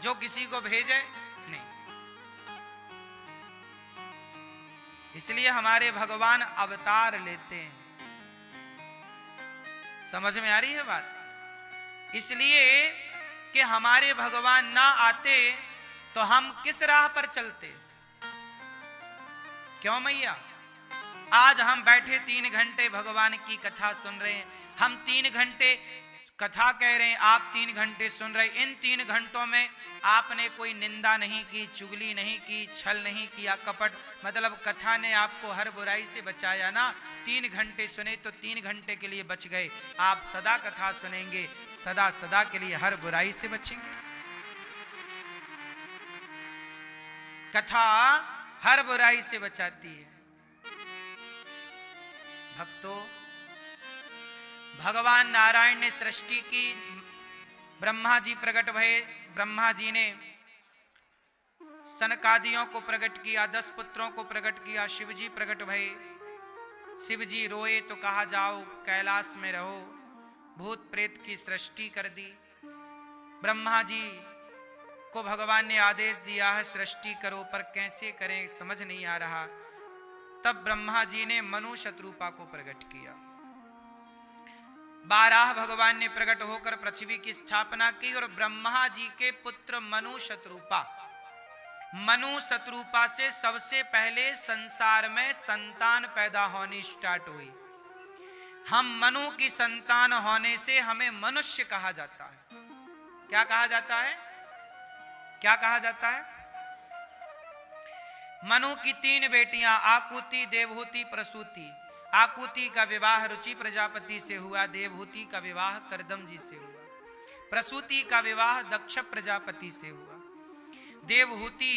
जो किसी को भेजे नहीं। इसलिए हमारे भगवान अवतार लेते हैं। समझ में आ रही है बात? इसलिए कि हमारे भगवान ना आते तो हम किस राह पर चलते? क्यों मैया? आज हम बैठे 3 घंटे भगवान की कथा सुन रहे हैं, हम 3 घंटे कथा कह रहे हैं, आप 3 घंटे सुन रहे। इन 3 घंटों में आपने कोई निंदा नहीं की, चुगली नहीं की, छल नहीं किया, कपट, मतलब कथा ने आपको हर बुराई से बचाया ना। 3 घंटे सुने तो 3 घंटे के लिए बच गए। आप सदा कथा सुनेंगे, सदा सदा के लिए हर बुराई से बचेंगे। कथा हर बुराई से बचाती है। भक्तों, भगवान नारायण ने सृष्टि की, ब्रह्मा जी प्रकट भये, ब्रह्मा जी ने सनकादियों को प्रकट किया, 10 पुत्रों को प्रकट किया, शिव जी प्रकट भये। शिव जी रोए तो कहा जाओ कैलाश में रहो, भूत प्रेत की सृष्टि कर दी। ब्रह्मा जी को भगवान ने आदेश दिया है सृष्टि करो, पर कैसे करें समझ नहीं आ रहा। तब ब्रह्मा जी ने मनु शत्रुपा को प्रकट किया। 12 भगवान ने प्रकट होकर पृथ्वी की स्थापना की और ब्रह्मा जी के पुत्र मनु शत्रुपा से सबसे पहले संसार में संतान पैदा होनी स्टार्ट हुई। हम मनु की संतान होने से हमें मनुष्य कहा जाता है। क्या कहा जाता है? क्या कहा जाता है? मनु की 3 बेटियां आकुति, देवहूति, प्रसूति। आकुति का विवाह रुचि प्रजापति से हुआ, देवहूति का विवाह करदम जी से हुआ, प्रसूति का विवाह दक्ष प्रजापति से हुआ। देवहूति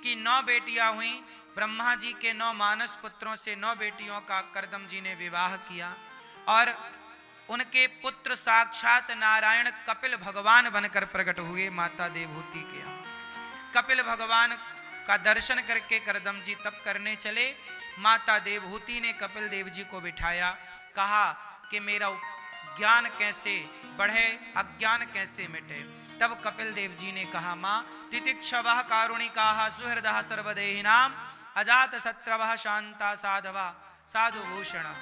की 9 बेटियां हुई, ब्रह्मा जी के 9 मानस पुत्रों से 9 बेटियों का करदम जी ने विवाह किया और उनके पुत्र साक्षात नारायण कपिल भगवान बनकर प्रकट हुए माता देवहूति के यहाँ। कपिल भगवान का दर्शन करके करदम जी तप करने चले। माता देवहूति ने कपिल देव जी को बिठाया, कहा कि मेरा ज्ञान कैसे बढ़े, अज्ञान कैसे मिटे। तब कपिल देव जी ने कहा, मां तितिक्षवः कारुणिकाः सुहृदः सर्वदेहिनां अजात शत्रवः शांता साधवा साधुभूषण।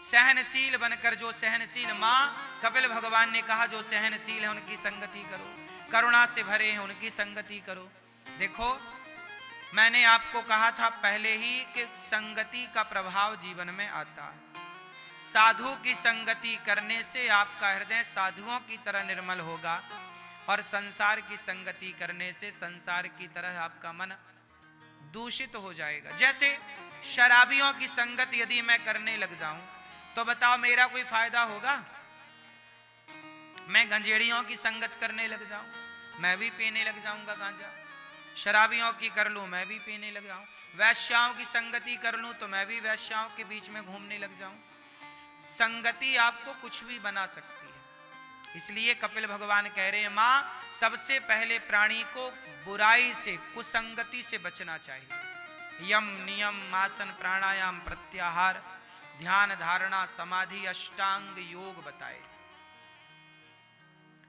सहनशील बनकर, जो सहनशील, मां कपिल भगवान ने कहा जो सहनशील है उनकी संगति करो, करुणा से भरे हैं उनकी संगति करो। देखो मैंने आपको कहा था पहले ही कि संगति का प्रभाव जीवन में आता है। साधु की संगति करने से आपका हृदय साधुओं की तरह निर्मल होगा और संसार की संगति करने से संसार की तरह आपका मन दूषित हो जाएगा। जैसे शराबियों की संगत यदि मैं करने लग जाऊं तो बताओ मेरा कोई फायदा होगा? मैं गंजेड़ियों की संगत करने लग जाऊं, मैं भी पीने लग जाऊंगा गांजा, शराबियों की कर लूं मैं भी पीने लग जाऊं, वैश्याओं की संगति कर लूं तो मैं भी वैश्याओं के बीच में घूमने लग जाऊं। संगति आपको कुछ भी बना सकती है। इसलिए कपिल भगवान कह रहे हैं माँ, सबसे पहले प्राणी को बुराई से, कुसंगति से बचना चाहिए। यम नियम आसन प्राणायाम प्रत्याहार ध्यान धारणा समाधि अष्टांग योग बताए।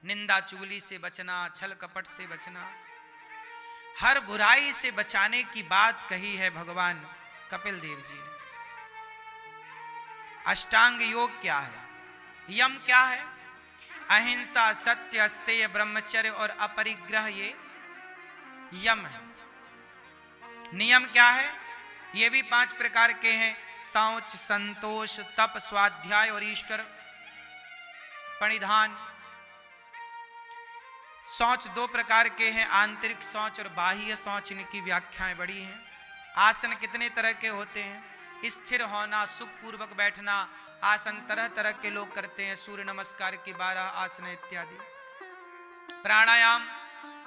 निंदा चुगली से बचना, छल कपट से बचना, हर बुराई से बचाने की बात कही है भगवान कपिल देव जी ने। अष्टांग योग क्या है? यम क्या है? अहिंसा, सत्य, अस्तेय, ब्रह्मचर्य और अपरिग्रह, ये यम है। नियम क्या है? ये भी 5 प्रकार के हैं। शौच, संतोष, तप, स्वाध्याय और ईश्वर परिधान। शौच 2 प्रकार के हैं, आंतरिक शौच और बाह्य शौच। इनकी व्याख्याएं बड़ी हैं। आसन कितने तरह के होते हैं? स्थिर होना, सुख पूर्वक बैठना। आसन तरह तरह के लोग करते हैं, सूर्य नमस्कार की 12 आसन इत्यादि। प्राणायाम,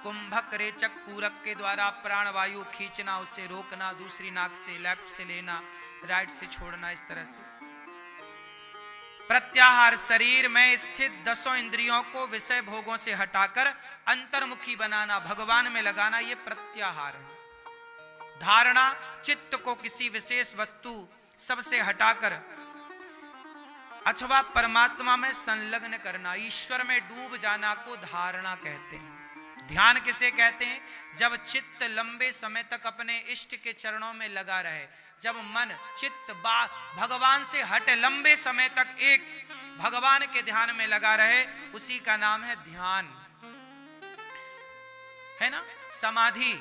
कुंभक, रेचक, पूरक के द्वारा प्राणवायु खींचना, उसे रोकना, दूसरी नाक से लेफ्ट से लेना, राइट से छोड़ना, इस तरह से। प्रत्याहार, शरीर में स्थित 10 इंद्रियों को विषय भोगों से हटाकर अंतर्मुखी बनाना, भगवान में लगाना, ये प्रत्याहार है। धारणा, चित्त को किसी विशेष वस्तु सबसे हटाकर अथवा परमात्मा में संलग्न करना, ईश्वर में डूब जाना को धारणा कहते हैं। ध्यान किसे कहते हैं? जब चित्त लंबे समय तक अपने इष्ट के चरणों में लगा रहे, जब मन चित्त भगवान से हटे, लंबे समय तक एक भगवान के ध्यान में लगा रहे, उसी का नाम है ध्यान, है ना। समाधि,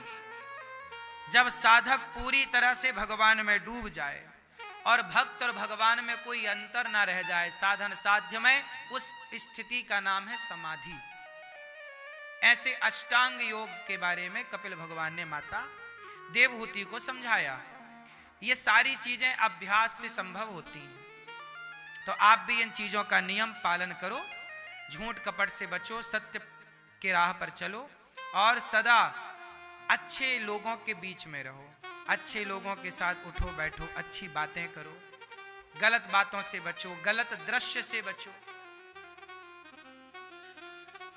जब साधक पूरी तरह से भगवान में डूब जाए और भक्त और भगवान में कोई अंतर ना रह जाए, साधन साध्य में, उस स्थिति का नाम है समाधि। ऐसे अष्टांग योग के बारे में कपिल भगवान ने माता देवहूति को समझाया। ये सारी चीजें अभ्यास से संभव होती हैं। तो आप भी इन चीजों का नियम पालन करो, झूठ कपट से बचो, सत्य के राह पर चलो और सदा अच्छे लोगों के बीच में रहो, अच्छे लोगों के साथ उठो बैठो, अच्छी बातें करो, गलत बातों से बचो, गलत दृश्य से बचो,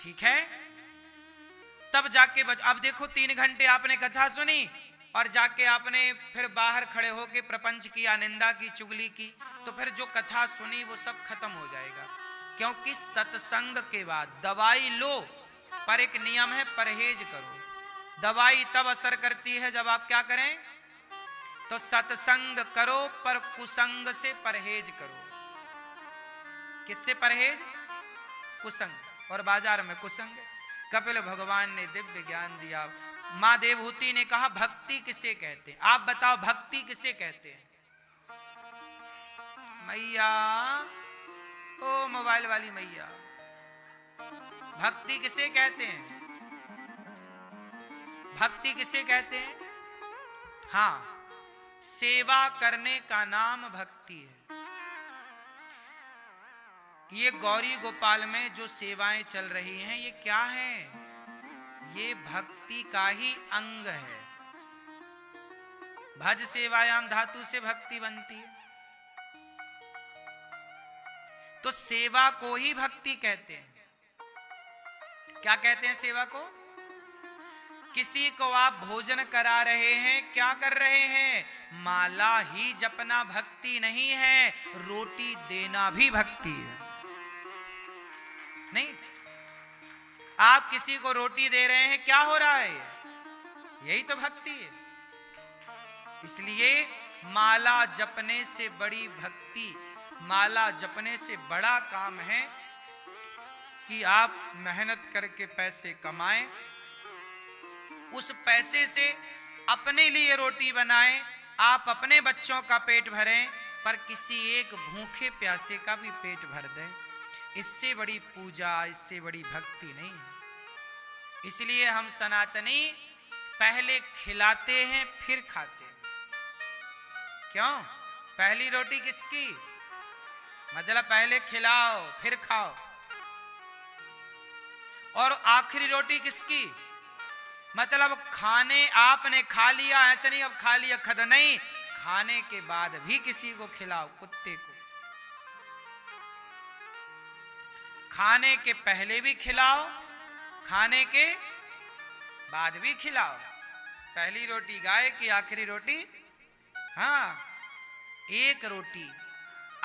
ठीक है। तब जाके अब देखो 3 घंटे आपने कथा सुनी और जाके आपने फिर बाहर खड़े होके प्रपंच किया, निंदा की, चुगली की, तो फिर जो कथा सुनी वो सब खत्म हो जाएगा। क्योंकि सत्संग के बाद दवाई लो, पर एक नियम है, परहेज करो। दवाई तब असर करती है जब आप क्या करें? तो सत्संग करो, पर कुसंग से परहेज करो। किससे परहेज? कुसंग। और बाजार में कुसंग। कपिल भगवान ने दिव्य ज्ञान दिया। मां देवहूति ने कहा भक्ति किसे कहते हैं? आप बताओ भक्ति किसे कहते हैं? मैया, ओ मोबाइल वाली मैया, भक्ति किसे कहते हैं? भक्ति किसे कहते हैं? हाँ, सेवा करने का नाम भक्ति है। ये गौरी गोपाल में जो सेवाएं चल रही हैं, ये क्या है? ये भक्ति का ही अंग है। भज सेवायाम धातु से भक्ति बनती है। तो सेवा को ही भक्ति कहते हैं। क्या कहते हैं सेवा को? किसी को आप भोजन करा रहे हैं, क्या कर रहे हैं? माला ही जपना भक्ति नहीं है, रोटी देना भी भक्ति है। नहीं, आप किसी को रोटी दे रहे हैं, क्या हो रहा है? यही तो भक्ति है। इसलिए माला जपने से बड़ी भक्ति, माला जपने से बड़ा काम है कि आप मेहनत करके पैसे कमाएं, उस पैसे से अपने लिए रोटी बनाएं, आप अपने बच्चों का पेट भरें, पर किसी एक भूखे प्यासे का भी पेट भर दें। इससे बड़ी पूजा, इससे बड़ी भक्ति नहीं। इसलिए हम सनातनी पहले खिलाते हैं फिर खाते हैं। क्यों? पहली रोटी किसकी? मतलब पहले खिलाओ फिर खाओ। और आखिरी रोटी किसकी? मतलब खाने आपने खा लिया, ऐसे नहीं अब खा लिया खद नहीं, खाने के बाद भी किसी को खिलाओ, कुत्ते को खाने के पहले भी खिलाओ, खाने के बाद भी खिलाओ। पहली रोटी गाय की, आखिरी रोटी, हाँ, एक रोटी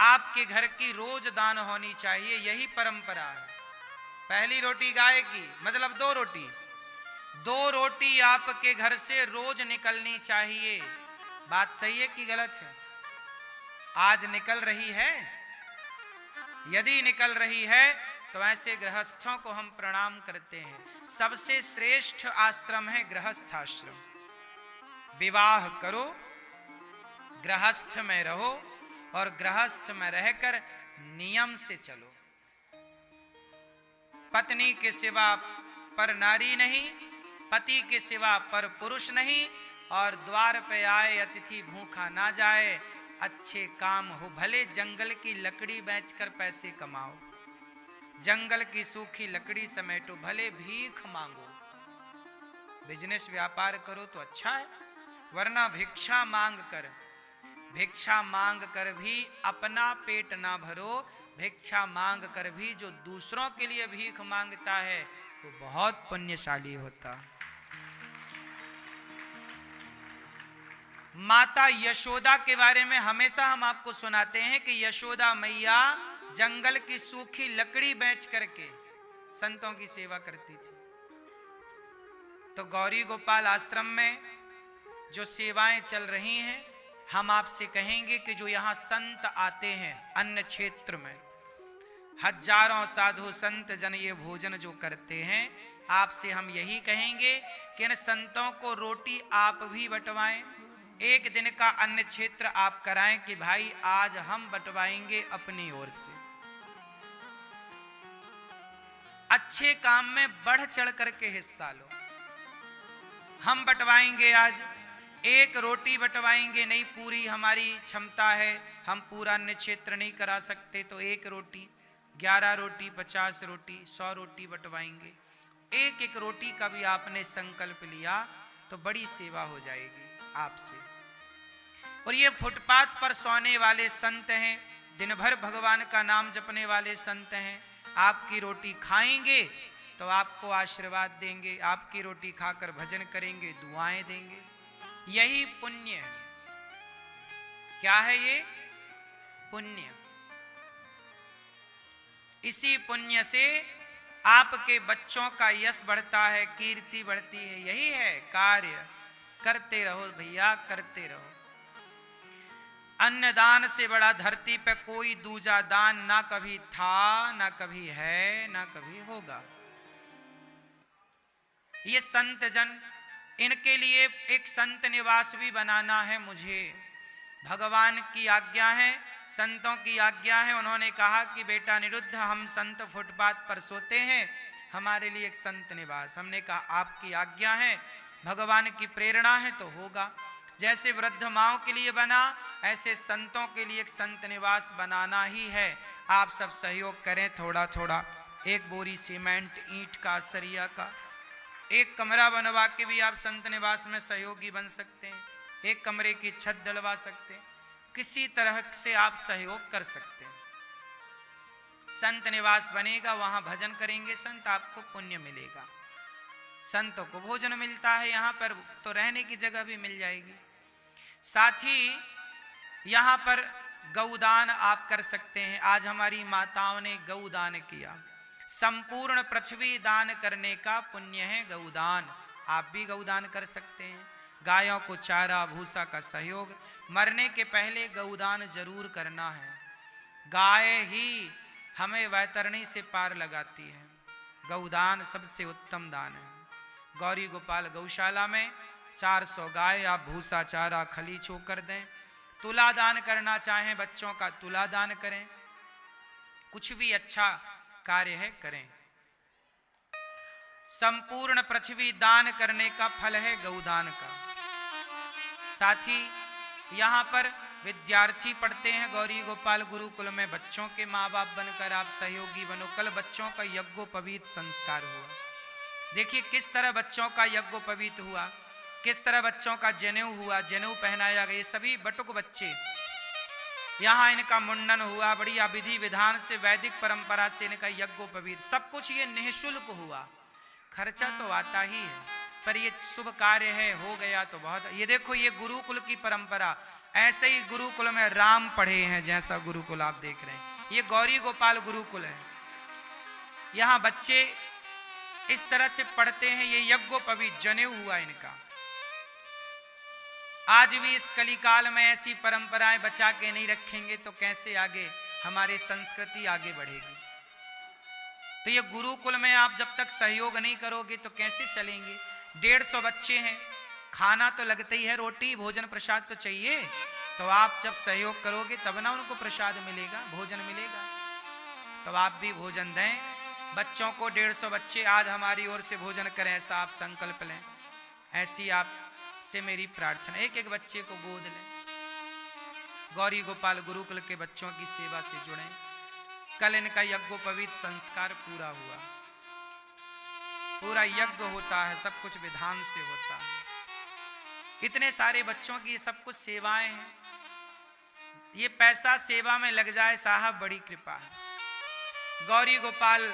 आपके घर की रोज दान होनी चाहिए, यही परंपरा है। पहली रोटी गाय की मतलब दो रोटी आपके घर से रोज निकलनी चाहिए। बात सही है कि गलत है? आज निकल रही है? यदि निकल रही है तो ऐसे गृहस्थों को हम प्रणाम करते हैं। सबसे श्रेष्ठ आश्रम है गृहस्थ आश्रम। विवाह करो, गृहस्थ में रहो और गृहस्थ में रहकर नियम से चलो। पत्नी के सिवा पर नारी नहीं, पति के सिवा पर पुरुष नहीं, और द्वार पे आए अतिथि भूखा ना जाए। अच्छे काम हो, भले जंगल की लकड़ी बेचकर पैसे कमाओ, जंगल की सूखी लकड़ी समेटो, भले भीख मांगो, बिजनेस व्यापार करो तो अच्छा है, वरना भिक्षा मांग कर भी अपना पेट ना भरो। भिक्षा मांग कर भी जो दूसरों के लिए भीख मांगता है वो बहुत पुण्यशाली होता है। माता यशोदा के बारे में हमेशा हम आपको सुनाते हैं कि यशोदा मैया जंगल की सूखी लकड़ी बेच करके संतों की सेवा करती थी। तो गौरी गोपाल आश्रम में जो सेवाएं चल रही हैं, हम आपसे कहेंगे कि जो यहाँ संत आते हैं अन्य क्षेत्र में, हजारों साधु संत जन ये भोजन जो करते हैं, आपसे हम यही कहेंगे कि इन संतों को रोटी आप भी बंटवाएं। एक दिन का अन्य क्षेत्र आप कराएं कि भाई आज हम बंटवाएंगे अपनी ओर से। अच्छे काम में बढ़ चढ़ करके हिस्सा लो। हम बंटवाएंगे, आज एक रोटी बंटवाएंगे, नहीं पूरी हमारी क्षमता है, हम पूरा अन्य क्षेत्र नहीं करा सकते, तो एक रोटी, 11 रोटी, 50 रोटी, 100 रोटी बंटवाएंगे। एक एक रोटी का भी आपने संकल्प लिया तो बड़ी सेवा हो जाएगी आपसे। और ये फुटपाथ पर सोने वाले संत हैं, दिन भर भगवान का नाम जपने वाले संत हैं, आपकी रोटी खाएंगे तो आपको आशीर्वाद देंगे, आपकी रोटी खाकर भजन करेंगे, दुआएं देंगे। यही पुण्य है। क्या है ये? पुण्य। इसी पुण्य से आपके बच्चों का यश बढ़ता है, कीर्ति बढ़ती है। यही है कार्य। करते रहो भैया, करते रहो। अन्नदान से बड़ा धरती पे कोई दूजा दान ना कभी था, ना कभी है, ना कभी होगा। ये संत जन, इनके लिए एक संत निवास भी बनाना है मुझे। भगवान की आज्ञा है, संतों की आज्ञा है। उन्होंने कहा कि बेटा निरुद्ध, हम संत फुटपाथ पर सोते हैं, हमारे लिए एक संत निवास। हमने कहा आपकी आज्ञा है, भगवान की प्रेरणा है तो होगा। जैसे वृद्ध माओं के लिए बना, ऐसे संतों के लिए एक संत निवास बनाना ही है। आप सब सहयोग करें थोड़ा थोड़ा। एक बोरी सीमेंट, ईंट का, सरिया का एक कमरा बनवा के भी आप संत निवास में सहयोगी बन सकते हैं। एक कमरे की छत डलवा सकते हैं, किसी तरह से आप सहयोग कर सकते हैं। संत निवास बनेगा, वहां भजन करेंगे संत, आपको पुण्य मिलेगा। संतों को भोजन मिलता है, यहाँ पर तो रहने की जगह भी मिल जाएगी। साथ ही यहाँ पर गौदान आप कर सकते हैं। आज हमारी माताओं ने गौदान किया। संपूर्ण पृथ्वी दान करने का पुण्य है गौदान। आप भी गौदान कर सकते हैं। गायों को चारा भूसा का सहयोग। मरने के पहले गौदान जरूर करना है। गाय ही हमें वैतरणी से पार लगाती है। गौदान सबसे उत्तम दान है। गौरी गोपाल गौशाला में 400 गाय आप भूसा चारा खली छोकर दें। तुला दान करना चाहें बच्चों का, तुला दान करें। कुछ भी अच्छा कार्य है करें। संपूर्ण पृथ्वी दान करने का फल है गौदान का। साथ ही यहाँ पर विद्यार्थी पढ़ते हैं गौरी गोपाल गुरुकुल में। बच्चों के माँ बाप बनकर आप सहयोगी बनो। कल बच्चों का यज्ञोपवीत संस्कार हुआ। देखिए किस तरह बच्चों का यज्ञोपवीत हुआ, किस तरह बच्चों का जनेऊ हुआ, जनेऊ पहनाया गया। ये सभी बटुक बच्चे, यहाँ इनका मुंडन हुआ, बढ़िया विधि विधान से वैदिक परंपरा से इनका यज्ञोपवीत, सब कुछ ये निःशुल्क हुआ। खर्चा तो आता ही है, पर ये शुभ कार्य है, हो गया तो बहुत। ये देखो ये गुरुकुल की परंपरा, ऐसे ही गुरुकुल में राम पढ़े हैं, जैसा गुरुकुल आप देख रहे हैं, ये गौरी गोपाल गुरुकुल है। यहाँ बच्चे इस तरह से पढ़ते हैं, ये यज्ञोपवीत जनेऊ हुआ इनका। आज भी इस कलिकाल में ऐसी परंपराएं बचा के नहीं रखेंगे तो कैसे आगे हमारी संस्कृति आगे बढ़ेगी। तो ये गुरुकुल में आप जब तक सहयोग नहीं करोगे तो कैसे चलेंगे। 150 बच्चे हैं, खाना तो लगता ही है, रोटी भोजन प्रसाद तो चाहिए। तो आप जब सहयोग करोगे तब ना उनको प्रसाद मिलेगा, भोजन मिलेगा। तो आप भी भोजन दें बच्चों को। 150 बच्चे आज हमारी ओर से भोजन करें, ऐसा आप संकल्प लें। ऐसी आप से मेरी प्रार्थना, एक एक बच्चे को गोद लें। गौरी गोपाल गुरुकुल के बच्चों की सेवा से जुड़े। कल इनका यज्ञोपवीत संस्कार पूरा हुआ, पूरा यज्ञ होता है, सब कुछ विधान से होता है। इतने सारे बच्चों की सब कुछ सेवाएं हैं, ये पैसा सेवा में लग जाए साहब, बड़ी कृपा है। गौरी गोपाल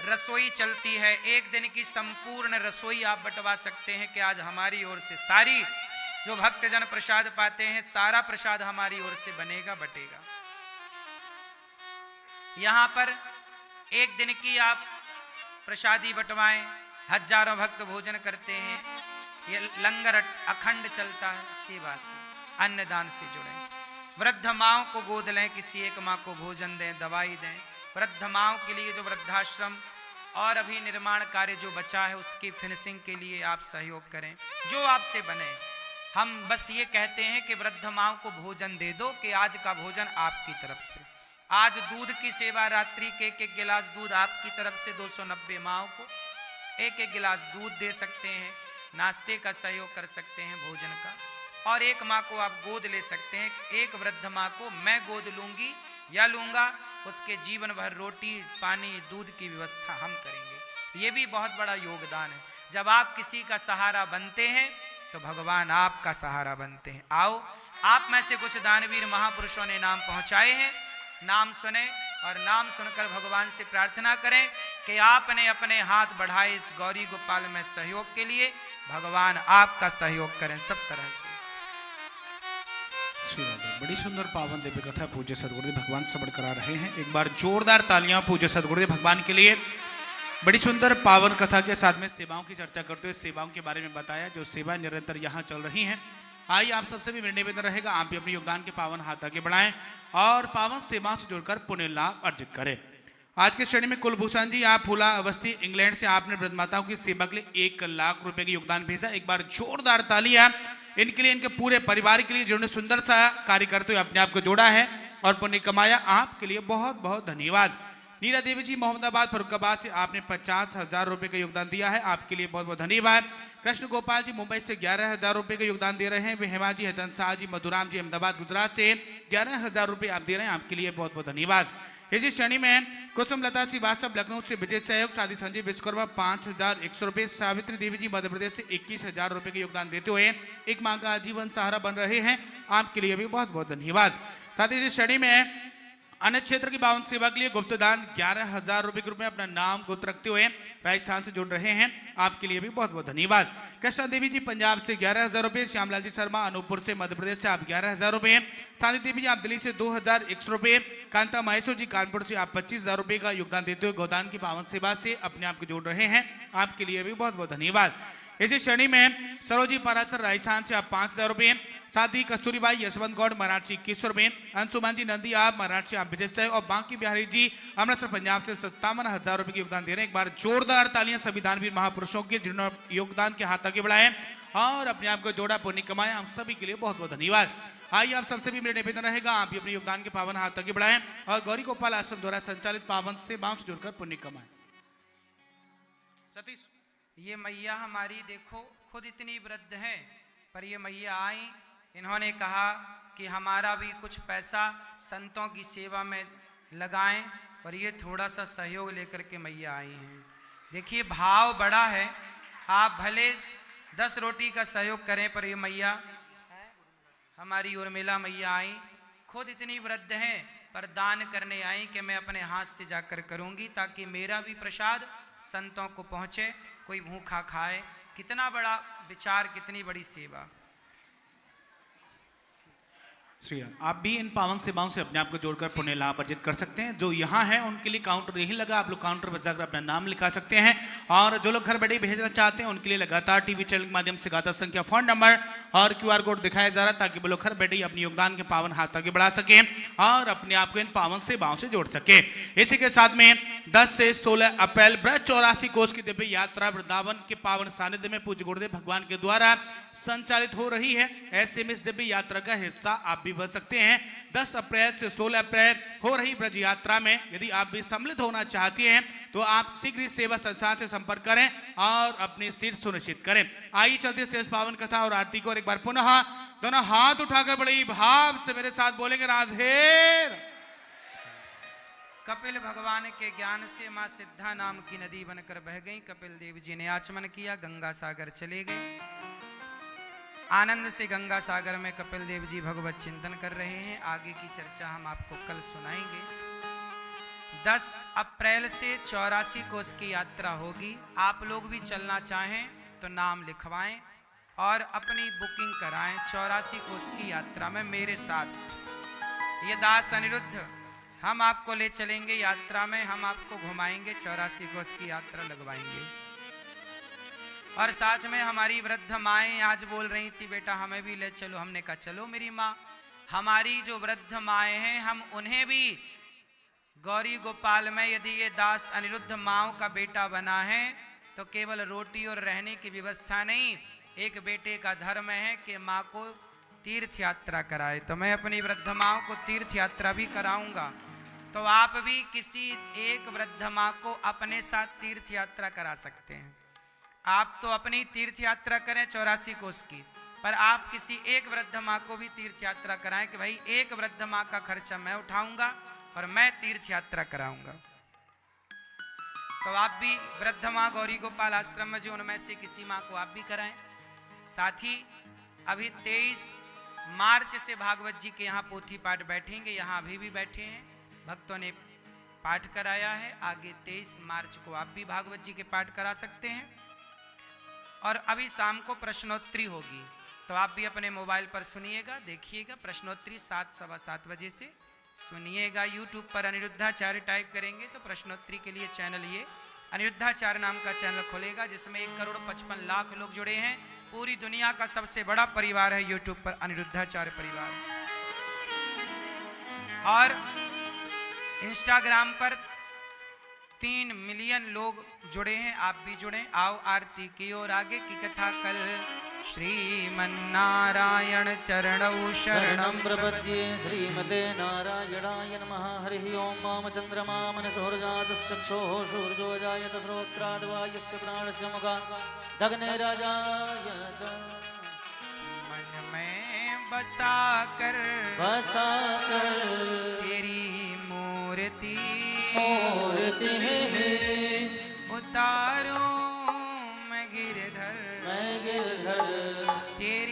रसोई चलती है, एक दिन की संपूर्ण रसोई आप बंटवा सकते हैं कि आज हमारी ओर से सारी जो भक्तजन प्रसाद पाते हैं, सारा प्रसाद हमारी ओर से बनेगा, बटेगा। यहां पर एक दिन की आप प्रसादी बंटवाएं, हजारों भक्त भोजन करते हैं। ये लंगर अखंड चलता है, सेवा से अन्नदान से जुड़े। वृद्ध माओं को गोद लें, किसी एक माँ को भोजन दें, दवाई दें। वृद्ध माओं के लिए जो वृद्धाश्रम और अभी निर्माण कार्य जो बचा है उसकी फिनिशिंग के लिए आप सहयोग करें, जो आपसे बने। हम बस ये कहते हैं कि वृद्ध माओं को भोजन दे दो, कि आज का भोजन आपकी तरफ से। आज दूध की सेवा, रात्रि के एक गिलास दूध आपकी तरफ से 290 माओं को एक एक गिलास दूध दे सकते हैं। नाश्ते का सहयोग कर सकते हैं, भोजन का। और एक माँ को आप गोद ले सकते हैं कि एक वृद्ध माँ को मैं गोद लूंगी या लूंगा, उसके जीवन भर रोटी पानी दूध की व्यवस्था हम करेंगे। ये भी बहुत बड़ा योगदान है। जब आप किसी का सहारा बनते हैं तो भगवान आपका सहारा बनते हैं। आओ, आप में से कुछ दानवीर महापुरुषों ने नाम पहुंचाए हैं, नाम सुने और नाम सुनकर भगवान से प्रार्थना करें कि आपने अपने हाथ बढ़ाए इस गौरी गोपाल में सहयोग के लिए, भगवान आपका सहयोग करें सब तरह से। बड़ी सुंदर पावन दिव्य कथा पूज्य सदगुरुदेव भगवान श्रवण करा रहे हैं। एक बार जोरदार तालियां पूज्य सदगुरुदेव भगवान के लिए। बड़ी सुंदर पावन कथा के साथ में सेवाओं की चर्चा करते हुए सेवाओं के बारे में बताया, जो सेवा निरंतर यहाँ चल रही हैं। आइए आप सबसे भी मेरा निवेदन रहेगा, आप भी अपने योगदान के पावन हाथ आगे बढ़ाएं और पावन सेवाओं से जुड़कर पुण्य लाभ अर्जित करें। आज के श्रेणी में कुलभूषण जी, आप फूला अवस्थी इंग्लैंड से, आपने वृद्ध माताओं की सेवा के लिए 1 लाख रुपए का योगदान भेजा। एक बार जोरदार तालियां इनके लिए, इनके पूरे परिवार के लिए जिन्होंने सुंदर सा कार्य करते हुए अपने आप को जोड़ा है और पुण्य कमाया। आपके लिए बहुत बहुत धन्यवाद। नीरा देवी जी मोहम्मदाबाद फरुखाबाद से, आपने 50,000 रुपए का योगदान दिया है, आपके लिए बहुत बहुत धन्यवाद। कृष्ण गोपाल जी मुंबई से 11,000 रुपए का योगदान दे रहे हैं। वे हेमा जी, हसन शाह जी, मधुराम जी अहमदाबाद गुजरात से 11,000 रुपए आप दे रहे हैं, आपके लिए बहुत बहुत धन्यवाद। इसी श्रेणी में कुसुम लता श्रीवास्तव लखनऊ से विजय सहयोग, शादी संजय विश्वकर्मा 5,100 रुपए, सावित्री देवी जी मध्य प्रदेश से 21,000 रुपए का योगदान देते हुए एक माँ का आजीवन सहारा बन रहे हैं, आपके लिए भी बहुत बहुत धन्यवाद। साथ ही इस श्रेणी में अन्य क्षेत्र की पावन सेवा के लिए गुप्तदान 11,000 रुपए के रूप में अपना नाम गुप्त रखते हुए राजस्थान से जुड़ रहे हैं, आपके लिए भी बहुत बहुत धन्यवाद। कृष्णा देवी जी पंजाब से 11,000 रुपए, श्यामलाल जी शर्मा अनूपपुर से मध्य प्रदेश से आप 11,000 रुपए, सानी देवी जी आप दिल्ली से 2,100 रुपए, कांता महेश्वर जी कानपुर से आप 25,000 रुपए का योगदान देते हुए गोदान की पावन सेवा से अपने आप को जोड़ रहे हैं, आपके लिए भी बहुत बहुत धन्यवाद। इसी श्रेणी में सरोजी परासर राजस्थान से आप 5,000 रुपए, साथ ही कस्तूरीबाई यशवंत गौड़ मराठी 2100 रुपए, अंशुमान जी नंदी आप मराठी से आप विजय से, और बांकी बिहारी जी अमृतसर पंजाब से 57,000 रुपए के योगदान दे रहे हैं। एक बार जोरदार तालियां सभी दानवीर महापुरुषों के जिन्होंने योगदान के हाथ आगे बढ़ाए और अपने आप को जोड़ा पुण्य कमाया, हम सभी के लिए बहुत बहुत धन्यवाद। आइए आप सबसे भी मेरा निवेदन रहेगा, आप भी अपने योगदान के पावन हाथ आगे बढ़ाएं और गौरी गोपाल आश्रम द्वारा संचालित पावन सेवाओं से जुड़कर पुण्य कमाएं। सतीश, ये मैया हमारी देखो खुद इतनी वृद्ध है, पर ये मैया आई, इन्होंने कहा कि हमारा भी कुछ पैसा संतों की सेवा में लगाएं, और ये थोड़ा सा सहयोग लेकर के मैया आई हैं। देखिए भाव बड़ा है, आप भले 10 रोटी का सहयोग करें, पर ये मैया हमारी उर्मिला मैया आई, खुद इतनी वृद्ध हैं पर दान करने आई कि मैं अपने हाथ से जाकर करूंगी ताकि मेरा भी प्रसाद संतों को पहुंचे, कोई भूखा खाए। कितना बड़ा विचार, कितनी बड़ी सेवा। श्री राम। आप भी इन पावन सेवाओं से अपने आप को जोड़कर पुण्य लाभ अर्जित कर सकते हैं। जो यहाँ हैं उनके लिए काउंटर यही लगा, आप लोग काउंटर पर जाकर अपना नाम लिखा सकते हैं। और जो लोग घर बैठे भेजना चाहते हैं उनके लिए लगातार टीवी चैनल के माध्यम से खाता संख्या, फोन नंबर और QR कोड दिखाया जा रहा है ताकि वो लोग घर बैठे अपने योगदान के पावन हाथ आगे बढ़ा सके और अपने आप को इन पावन सेवाओं से जोड़ सके। इसी के साथ में 10 से 16 अप्रैल ब्रज 84 कोष की दिव्य यात्रा वृंदावन के पावन सानिध्य में पूज्य गुरुदेव भगवान के द्वारा संचालित हो रही है। ऐसे में इस दिव्य यात्रा का हिस्सा आप भी बन सकते हैं। 10 अप्रैल से 16 अप्रैल हो रही ब्रज यात्रा में यदि आप भी सम्मिलित होना चाहती हैं तो आप शीघ्र ही सेवा संस्थान से संपर्क करें और अपनी सीट सुनिश्चित करें। आइए चलते शेष पावन कथा और आरती को और एक बार पुनः दोनों हाथ उठाकर बड़े भाव से मेरे साथ बोलेंगे राधे। कपिल भगवान के ज्ञान से मां सिद्धा नाम की नदी बनकर बह गई। कपिल देव जी ने आचमन किया, गंगा सागर चले गए। आनंद से गंगा सागर में कपिल देव जी भगवत चिंतन कर रहे हैं। आगे की चर्चा हम आपको कल सुनाएंगे। 10 अप्रैल से 84 कोष की यात्रा होगी। आप लोग भी चलना चाहें तो नाम लिखवाएं और अपनी बुकिंग कराएं। 84 कोष की यात्रा में मेरे साथ ये दास अनिरुद्ध हम आपको ले चलेंगे यात्रा में, हम आपको घुमाएंगे, 84 कोष की यात्रा लगवाएंगे। और साथ में हमारी वृद्ध माएँ आज बोल रही थी बेटा हमें भी ले चलो। हमने कहा चलो मेरी माँ। हमारी जो वृद्ध माएँ हैं हम उन्हें भी गौरी गोपाल में यदि ये दास अनिरुद्ध माओ का बेटा बना है तो केवल रोटी और रहने की व्यवस्था नहीं, एक बेटे का धर्म है कि माँ को तीर्थ यात्रा कराए। तो मैं अपनी वृद्ध माओ को तीर्थ यात्रा भी कराऊंगा। तो आप भी किसी एक वृद्ध माँ को अपने साथ तीर्थ यात्रा करा सकते हैं। आप तो अपनी तीर्थ यात्रा करें 84 कोष की, पर आप किसी एक वृद्ध माँ को भी तीर्थ यात्रा कराएं कि भाई एक वृद्ध माँ का खर्चा मैं उठाऊंगा और मैं तीर्थ यात्रा कराऊंगा। तो आप भी वृद्ध माँ गौरी गोपाल आश्रम में जो उनमें से किसी माँ को आप भी कराएं। साथ ही अभी 23 मार्च से भागवत जी के यहाँ पोथी पाठ बैठेंगे। यहाँ अभी भी बैठे हैं, भक्तों ने पाठ कराया है। आगे 23 मार्च को आप भी भागवत जी के पाठ करा सकते हैं। और अभी शाम को प्रश्नोत्तरी होगी, तो आप भी अपने मोबाइल पर सुनिएगा, देखिएगा। प्रश्नोत्तरी 7, सवा 7 बजे से सुनिएगा। YouTube पर अनिरुद्धाचार्य टाइप करेंगे तो प्रश्नोत्तरी के लिए चैनल ये अनिरुद्धाचार्य नाम का चैनल खुलेगा, जिसमें 1,55,00,000 लोग जुड़े हैं। पूरी दुनिया का सबसे बड़ा परिवार है YouTube पर अनिरुद्धाचार्य परिवार। और इंस्टाग्राम पर 3 मिलियन लोग जुड़े हैं, आप भी जुड़े। आओ आरती की और आगे की कथा कल श्रीमन्नारायण चरणौ शरणं प्रपद्ये। श्रीमते नारायणाय नमः। हरि ओम। माम चंद्रमा मनसोर्जातश्चक्षुः सूर्यो जायत श्रोत्राद्वायुश्च प्राणस्य मुखात् दग्ने राजायत। मन में बसाकर तेरी मूर्ति उतारो मैं गिरधर तेरी आरती।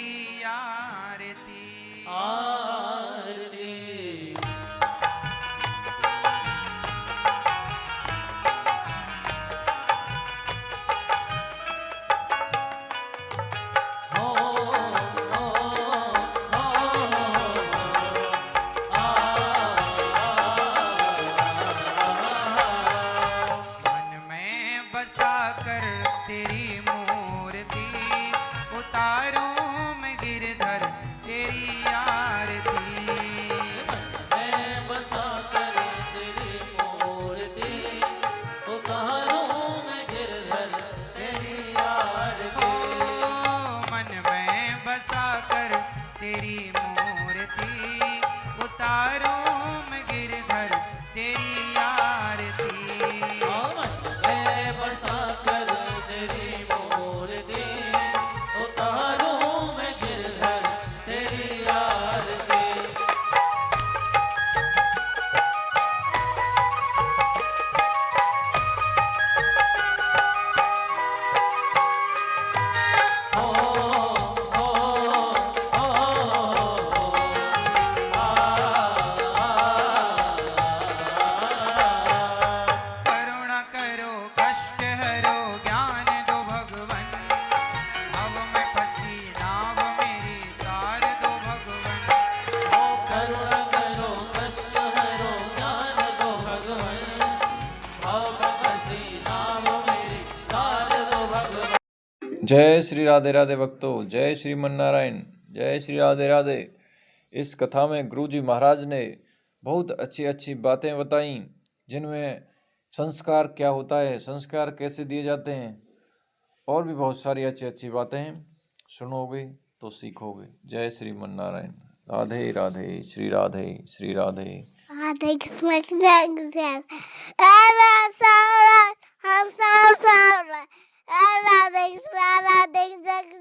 बसा कर तेरी जय श्री राधे राधे भक्तों, जय श्रीमन नारायण, जय श्री राधे राधे। इस कथा में गुरुजी महाराज ने बहुत अच्छी अच्छी बातें बताई, जिनमें संस्कार क्या होता है, संस्कार कैसे दिए जाते हैं, और भी बहुत सारी अच्छी अच्छी बातें हैं। सुनोगे तो सीखोगे। जय श्रीमन नारायण। राधे राधे, श्री राधे श्री राधे। राधे कृष्ण कृष्ण हम सब राधे कृष्ण राधे कृष्ण